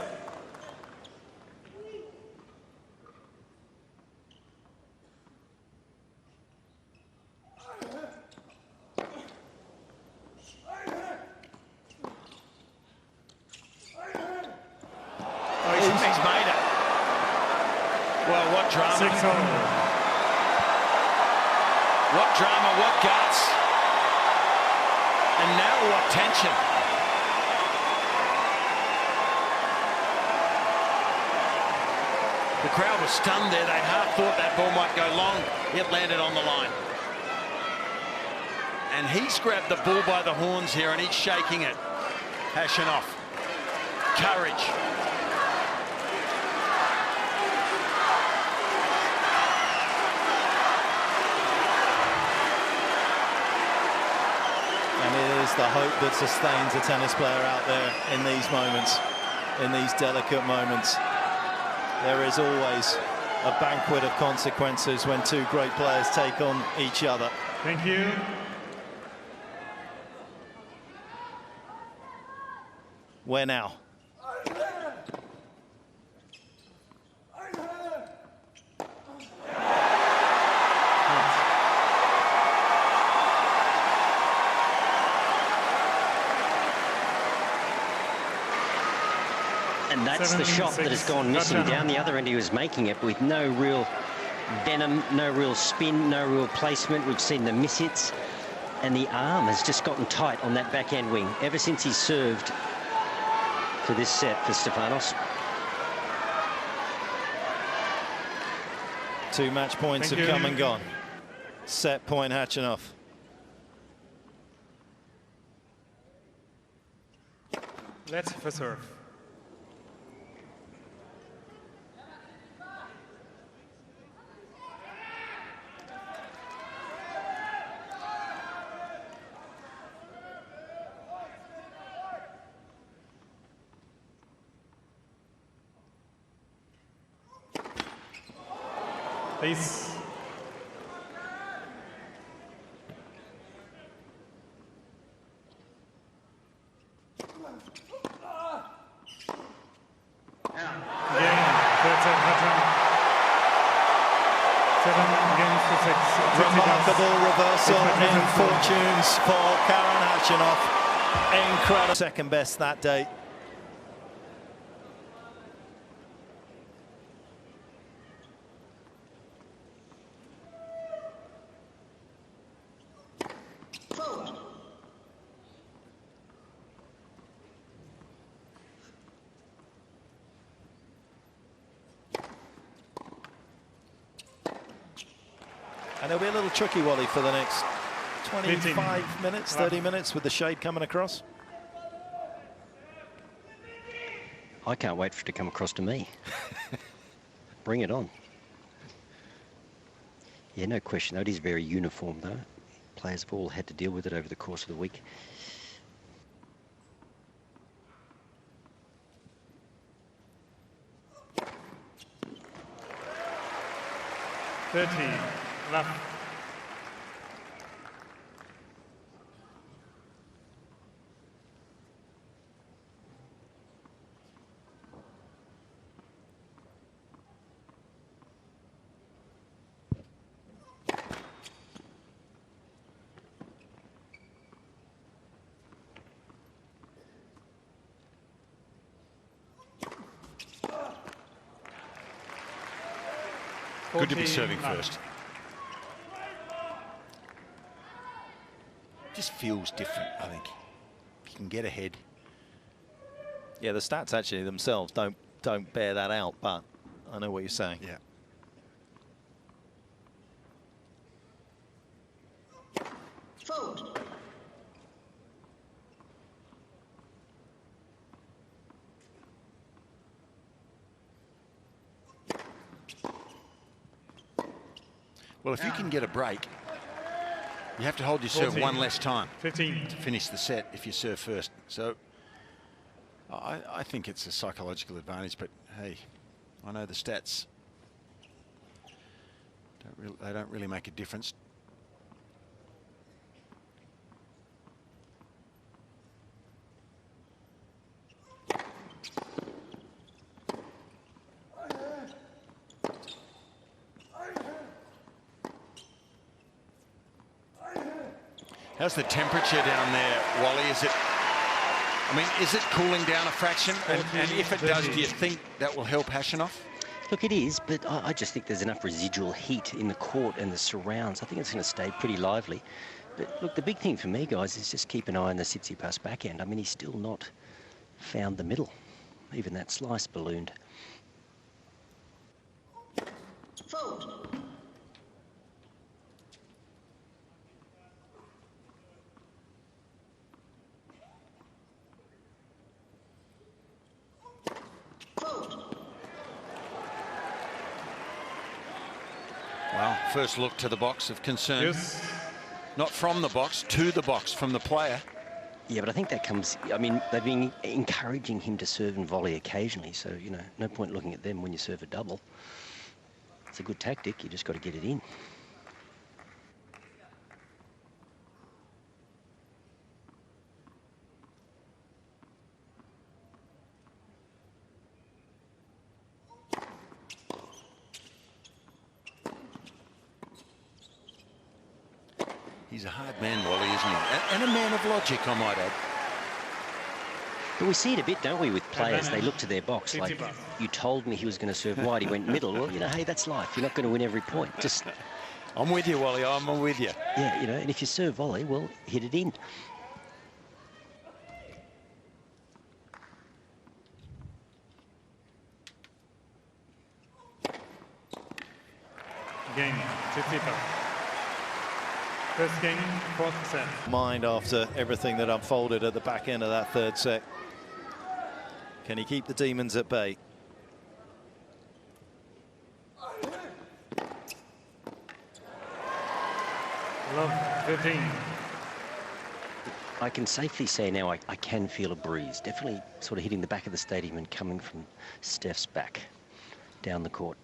He's made it. Well, what drama. 6-0. What drama, what guts. And now what tension. The crowd was stunned there. They half thought that ball might go long. It landed on the line. And he's grabbed the bull by the horns here, and he's shaking it. Khachanov. Courage. And it is the hope that sustains a tennis player out there in these moments, in these delicate moments. There is always a banquet of consequences when two great players take on each other. Thank you. Where now? And that's the shot that has gone missing. Down the other end, he was making it with no real venom, no real spin, no real placement. We've seen the miss hits, and the arm has just gotten tight on that backhand wing ever since he served for this set for Stefanos. 2 match points have come and gone. Set point, Khachanov. Let's first serve. Please. Remarkable reversal in fortunes for Karen Khachanov. Incredible. Second best that day. And it'll be a little tricky, Wally, for the next 25 minutes, 30 minutes with the shade coming across. I can't wait for it to come across to me. Bring it on. Yeah, no question. That is very uniform, though. Players have all had to deal with it over the course of the week. Left. Good to be serving first. Just feels different, I think. You can get ahead. Yeah, the stats actually themselves don't bear that out, but I know what you're saying. Yeah. Fold. Well, if you can get a break, you have to hold your serve 1 less time 15 to finish the set if you serve first. So I think it's a psychological advantage, but hey, I know the stats. They don't really make a difference. How's the temperature down there, Wally? Is it, I mean, is it cooling down a fraction? And if it does, do you think that will help Khachanov? Look, it is, but I just think there's enough residual heat in the court and the surrounds. I think it's going to stay pretty lively. But look, the big thing for me, guys, is just keep an eye on the Tsitsipas backhand. I mean, he's still not found the middle. Even that slice ballooned. Well, first look to the box of concern. Yes. Not from the box, to the box from the player. Yeah, but I think that comes, I mean, they've been encouraging him to serve and volley occasionally, so, you know, no point looking at them when you serve a double. It's a good tactic, you just got to get it in. He's a hard man, Wally, isn't he? And a man of logic, I might add. But we see it a bit, don't we, with players? They look to their box like, you told me he was going to serve wide, he went middle. Well, you know, hey, that's life. You're not going to win every point. Just... I'm with you, Wally. I'm with you. Yeah, you know, and if you serve volley, well, hit it in. Game, Tsitsipas. First game, fourth set. Mind after everything that unfolded at the back end of that third set. Can he keep the demons at bay? Love 15. I can safely say now I can feel a breeze. Definitely sort of hitting the back of the stadium and coming from Steph's back down the court.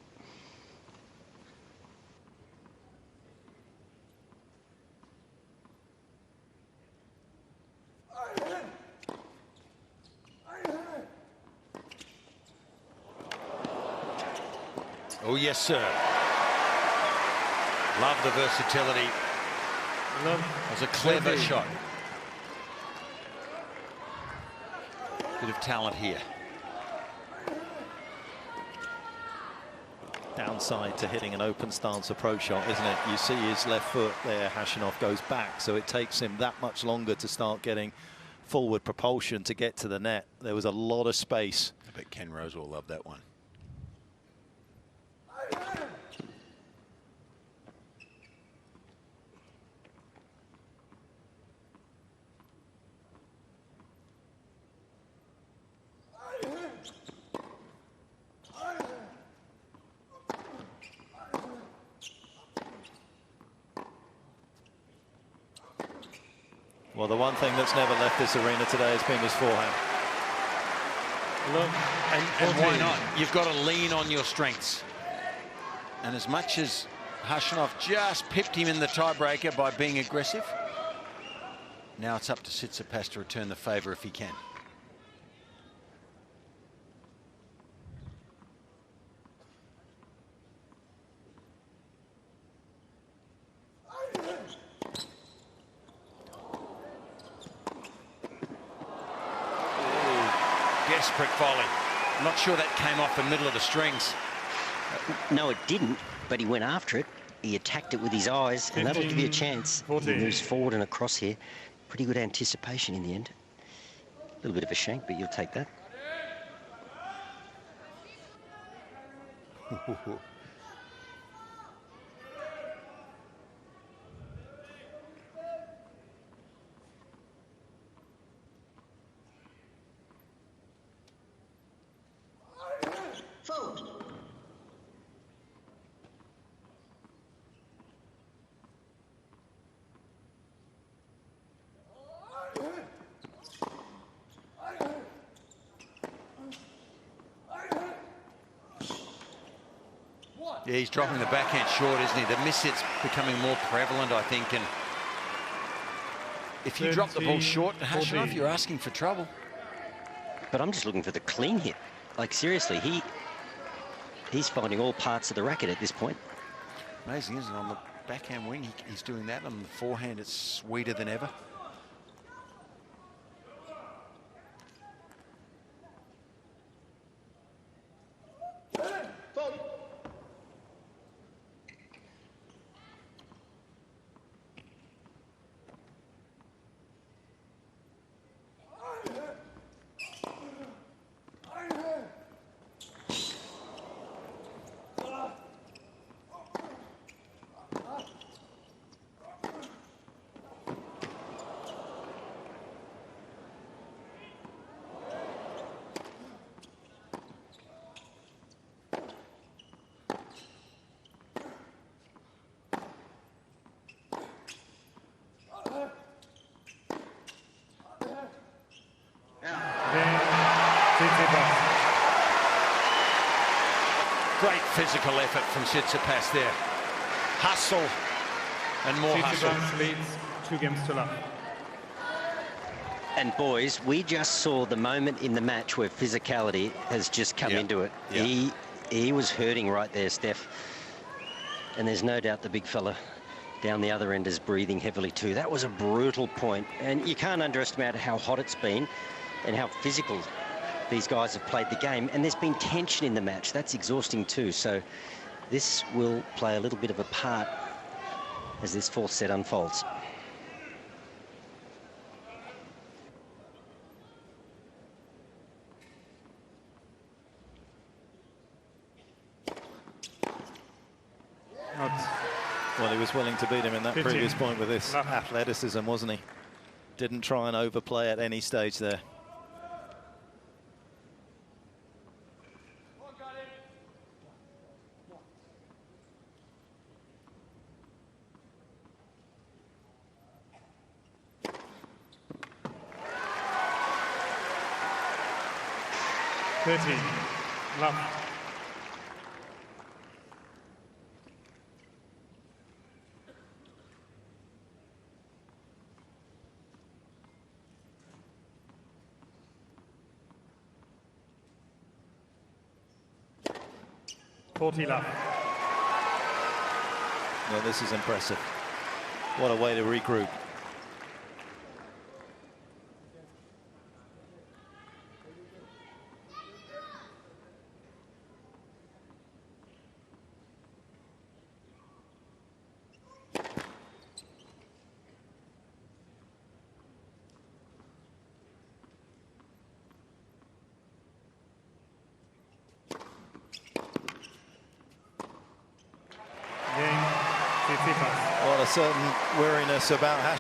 Oh, yes, sir. Love the versatility. Love It was a clever 15. shot. Bit of talent here. Downside to hitting an open stance approach shot, isn't it? You see his left foot there, Khachanov goes back, so it takes him that much longer to start getting forward propulsion to get to the net. There was a lot of space. I bet Ken Rose will love that one. Well, the one thing that's never left this arena today has been his forehand. And why not? You've got to lean on your strengths. And as much as Khachanov just pipped him in the tiebreaker by being aggressive, now it's up to Tsitsipas to return the favour if he can. Desperate volley. I'm not sure that came off the middle of the strings. No, it didn't, but he went after it. He attacked it with his eyes, and that'll give you a chance. 14. He moves forward and across here. Pretty good anticipation in the end. A little bit of a shank, but you'll take that. Fault. Yeah, he's dropping the backhand short, isn't he? The miss-hit's becoming more prevalent, I think. And if you drop the ball short to Khachanov, you're asking for trouble. But I'm just looking for the clean hit. Like, seriously, he's finding all parts of the racket at this point. Amazing, isn't it? On the backhand wing, he's doing that. On the forehand, it's sweeter than ever. Great physical effort from Tsitsipas there. Hustle and more hustle. Tsitsipas leads 2 games to love. And boys, we just saw the moment in the match where physicality has just come into it. He was hurting right there, Steph. And there's no doubt the big fella down the other end is breathing heavily too. That was a brutal point. And you can't underestimate how hot it's been and how physical these guys have played the game. And there's been tension in the match. That's exhausting too. So this will play a little bit of a part as this 4th set unfolds. Well, he was willing to beat him in that previous point with his athleticism, wasn't he? Didn't try and overplay at any stage there. Love. Love. Well, this is impressive. What a way to regroup. What a certain weariness about how.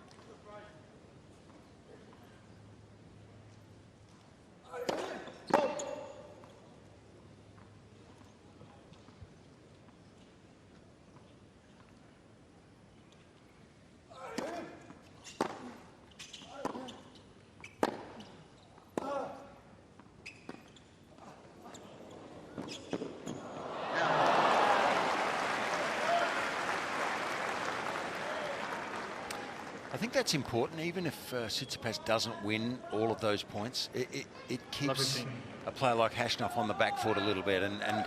I think that's important, even if Tsitsipas doesn't win all of those points. It keeps a player like Khachanov on the back foot a little bit, and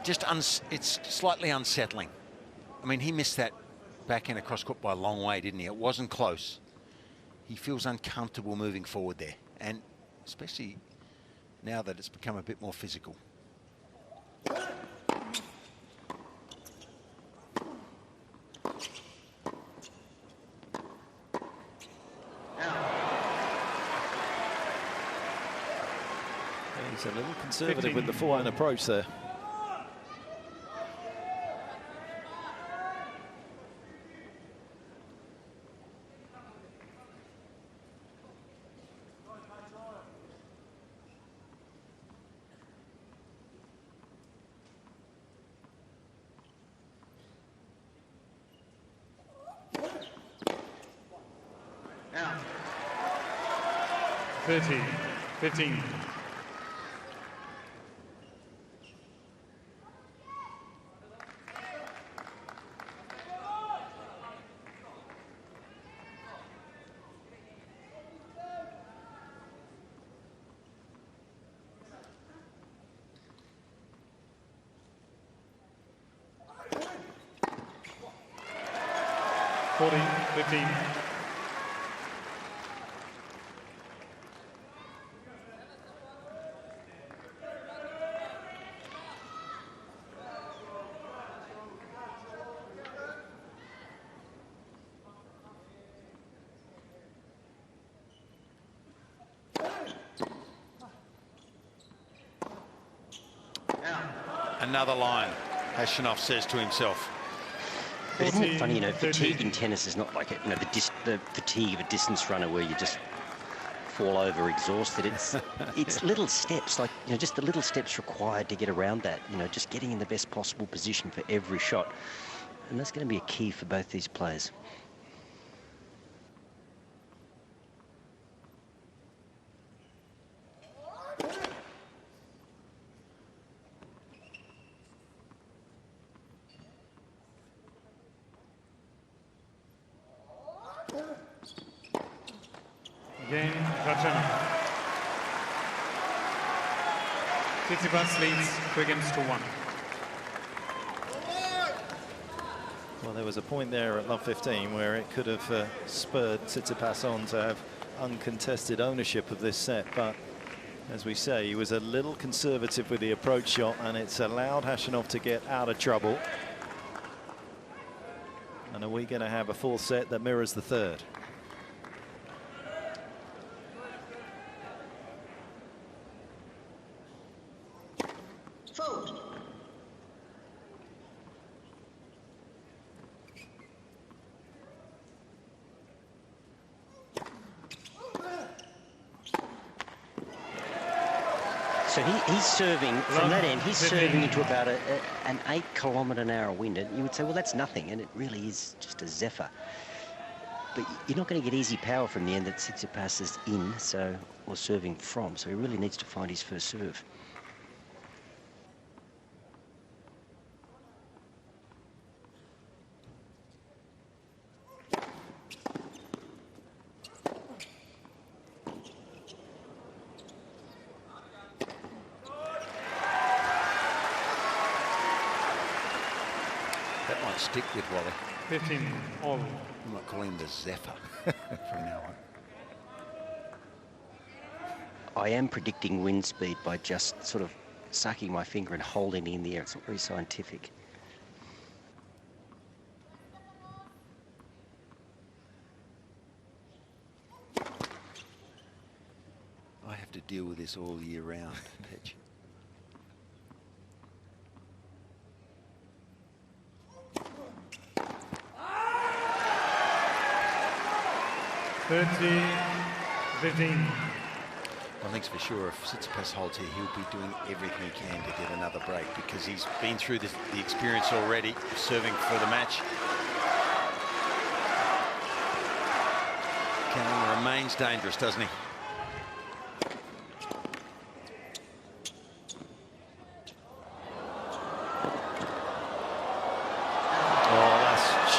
just it's slightly unsettling. I mean, he missed that backhand across court by a long way, didn't he? It wasn't close. He feels uncomfortable moving forward there, and especially now that it's become a bit more physical. He's a little conservative with the forehand approach there. Now. 30, 15. Forty, 15. Another line, Khachanov says to himself. But isn't it funny, you know, fatigue in tennis is not like, the fatigue of a distance runner where you just fall over exhausted. It's little steps, like, just the little steps required to get around that, just getting in the best possible position for every shot. And that's going to be a key for both these players. Karen Khachanov. Tsitsipas leads 3-1. Well, there was a point there at love 15 where it could have spurred Tsitsipas on to have uncontested ownership of this set, but as we say, he was a little conservative with the approach shot, and it's allowed Khachanov to get out of trouble. And are we going to have a fourth set that mirrors the third? Fold. So he's serving, from that end, he's serving into about an 8-kilometre-an-hour wind. And you would say, well, that's nothing, and it really is just a zephyr. But you're not going to get easy power from the end that Tsitsipas is in, so, or serving from, so he really needs to find his first serve. That might stick with Wally. 15 all. I might call him the Zephyr from now on. I am predicting wind speed by just sort of sucking my finger and holding it in the air. It's not very scientific. I have to deal with this all year round, Petch. One thing's for sure, if Tsitsipas holds here, he'll be doing everything he can to get another break because he's been through the experience already, serving for the match. Cain remains dangerous, doesn't he?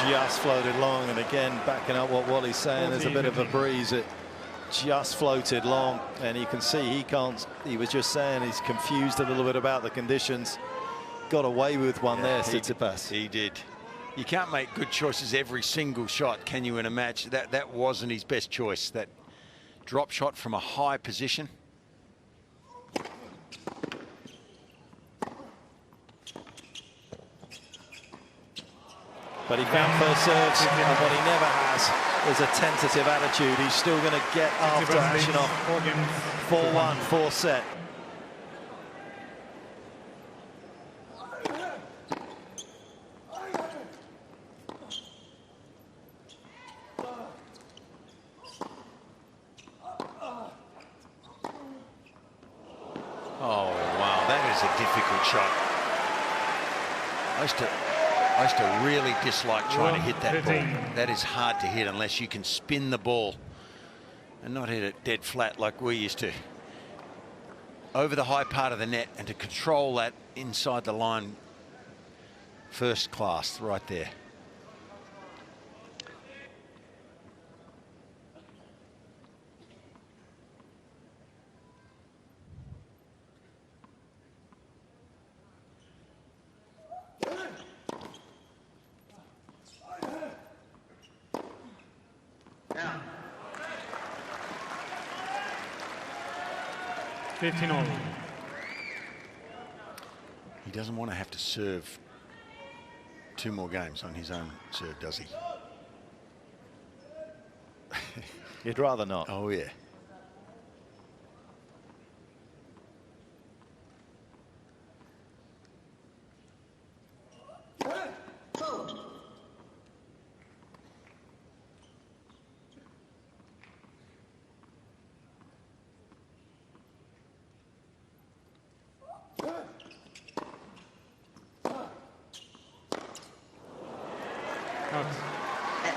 Just floated long, and again backing up what Wally's saying, there's a bit of a breeze. It just floated long, and you can see he was just saying he's confused a little bit about the conditions. Got away with one there, Tsitsipas. He did. You can't make good choices every single shot, can you, in a match? That wasn't his best choice. That drop shot from a high position. But he found first serves, and what he never has is a tentative attitude. He's still going to get after Khachanov. 4-1, fourth set. Oh, wow, that is a difficult shot. I used to really dislike trying to hit that ball. That is hard to hit unless you can spin the ball and not hit it dead flat like we used to. Over the high part of the net, and to control that inside the line, first class right there. He doesn't want to have to serve 2 more games on his own serve, does he? He'd rather not. Oh, yeah. Fold.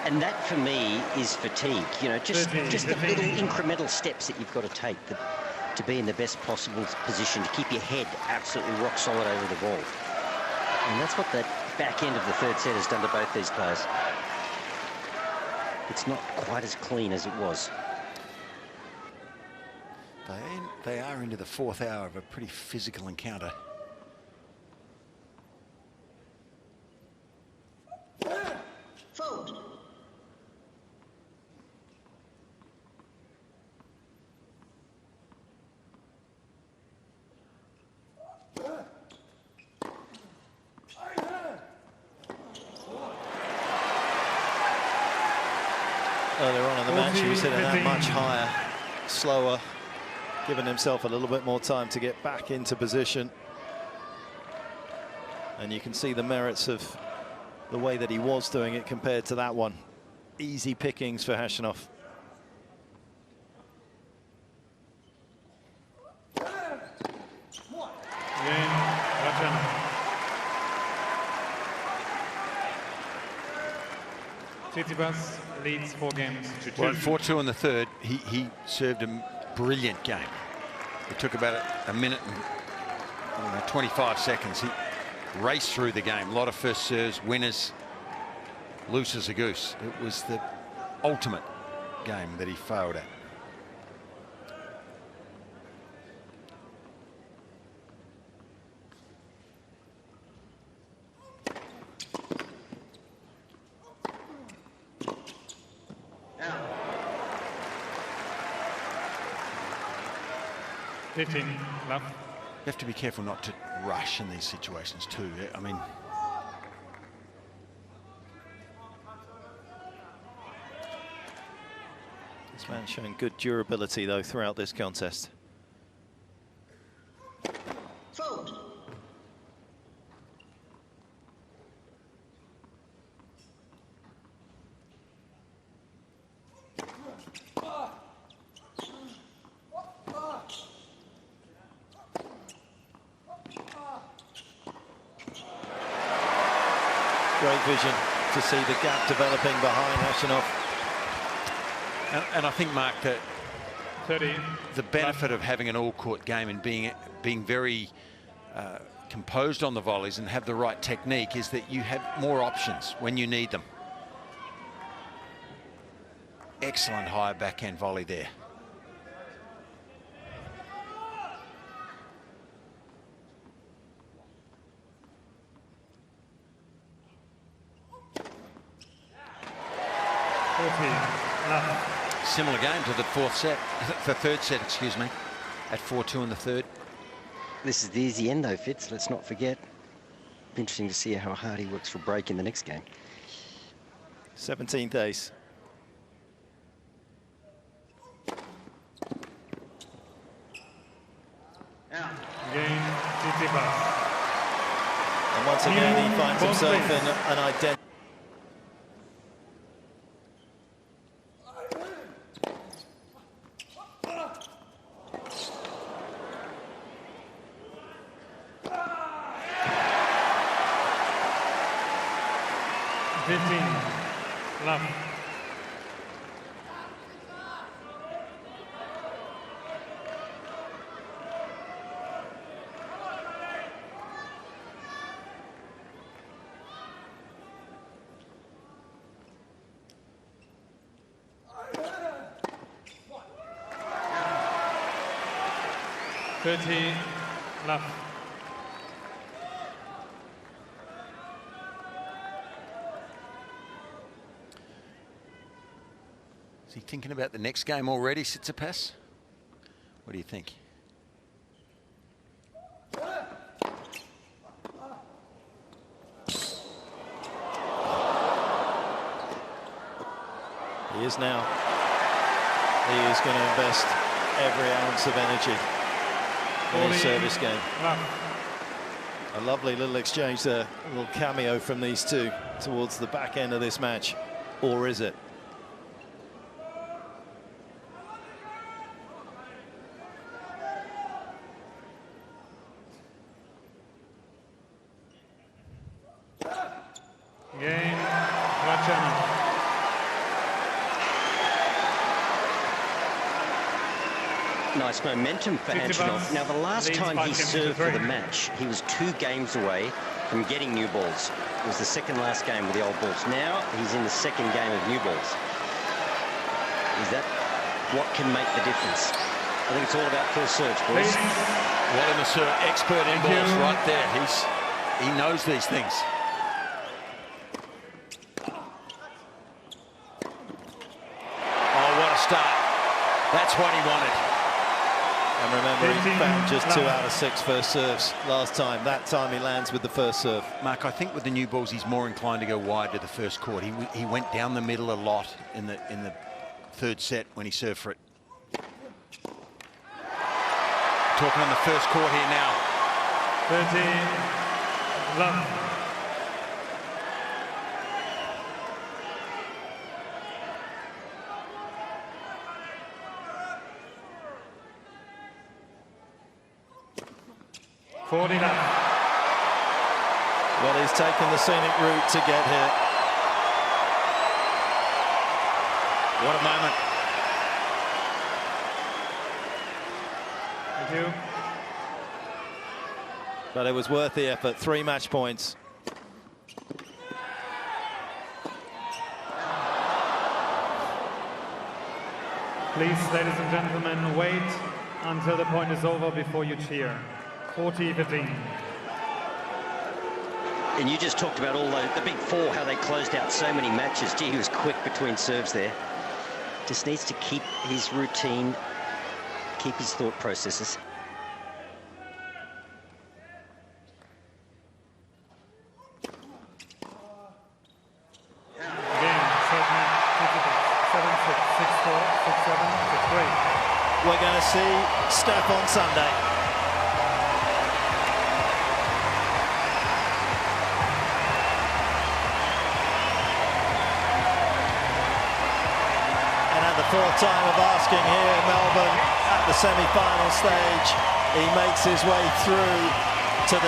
And that, for me, is fatigue. You know, just the little incremental steps that you've got to take to be in the best possible position, to keep your head absolutely rock solid over the ball. And that's what that back end of the third set has done to both these players. It's not quite as clean as it was. They are into the 4th hour of a pretty physical encounter. Fold. Earlier on in the match, he was hitting that much higher, slower, giving himself a little bit more time to get back into position. And you can see the merits of the way that he was doing it compared to that one. Easy pickings for Khachanov. Tsitsipas leads 4 games to 2. Well, 4-2 in the third, he served a brilliant game. It took about a minute and 25 seconds. He raced through the game. A lot of first serves, winners, loose as a goose. It was the ultimate game that he failed at. Love. You have to be careful not to rush in these situations too. I mean, This man showing good durability though throughout this contest. Fold. Great vision to see the gap developing behind Khachanov. and I think, Mark, that 30. the benefit of having an all-court game and being very composed on the volleys and have the right technique is that you have more options when you need them. Excellent high backhand volley there. Similar game to the third set, excuse me, at 4-2 in the third. This is the easy end though, Fitz, let's not forget. Interesting to see how hard he works for break in the next game. 17th ace. Game Tsitsipas. And once again, he finds himself in an identity. Love. Love. Is he thinking about the next game already, Tsitsipas? What do you think? He is now. He is going to invest every ounce of energy in his service game. A lovely little exchange there, a little cameo from these two towards the back end of this match. Or is it? Karen Khachanov. Nice momentum for Khachanov. Now, the last time he served for the match, he was 2 games away from getting new balls. It was the second last game with the old balls. Now, he's in the second game of new balls. Is that what can make the difference? I think it's all about first serves, boys. Please. Well, in the expert in balls right there. He knows these things. Oh, what a start. That's what he wanted. And remember, he 15 found just 2 love. out of 6 first serves last time. That time he lands with the first serve. Mark, I think with the new balls, he's more inclined to go wide to the first court. He went down the middle a lot in the third set when he served for it. Talking on the first court here now. 30 love. Well, he's taken the scenic route to get here. What a moment. Thank you. But it was worth the effort. 3 match points. Please, ladies and gentlemen, wait until the point is over before you cheer. 40-15. And you just talked about all the big four, how they closed out so many matches. Gee, he was quick between serves there. Just needs to keep his routine, keep his thought processes. Again, set match, 7-6, 6-4, 6-7, 6-3. We're going to see Steph on Sunday. And at the 4th time of asking here in Melbourne at the semi-final stage, he makes his way through to the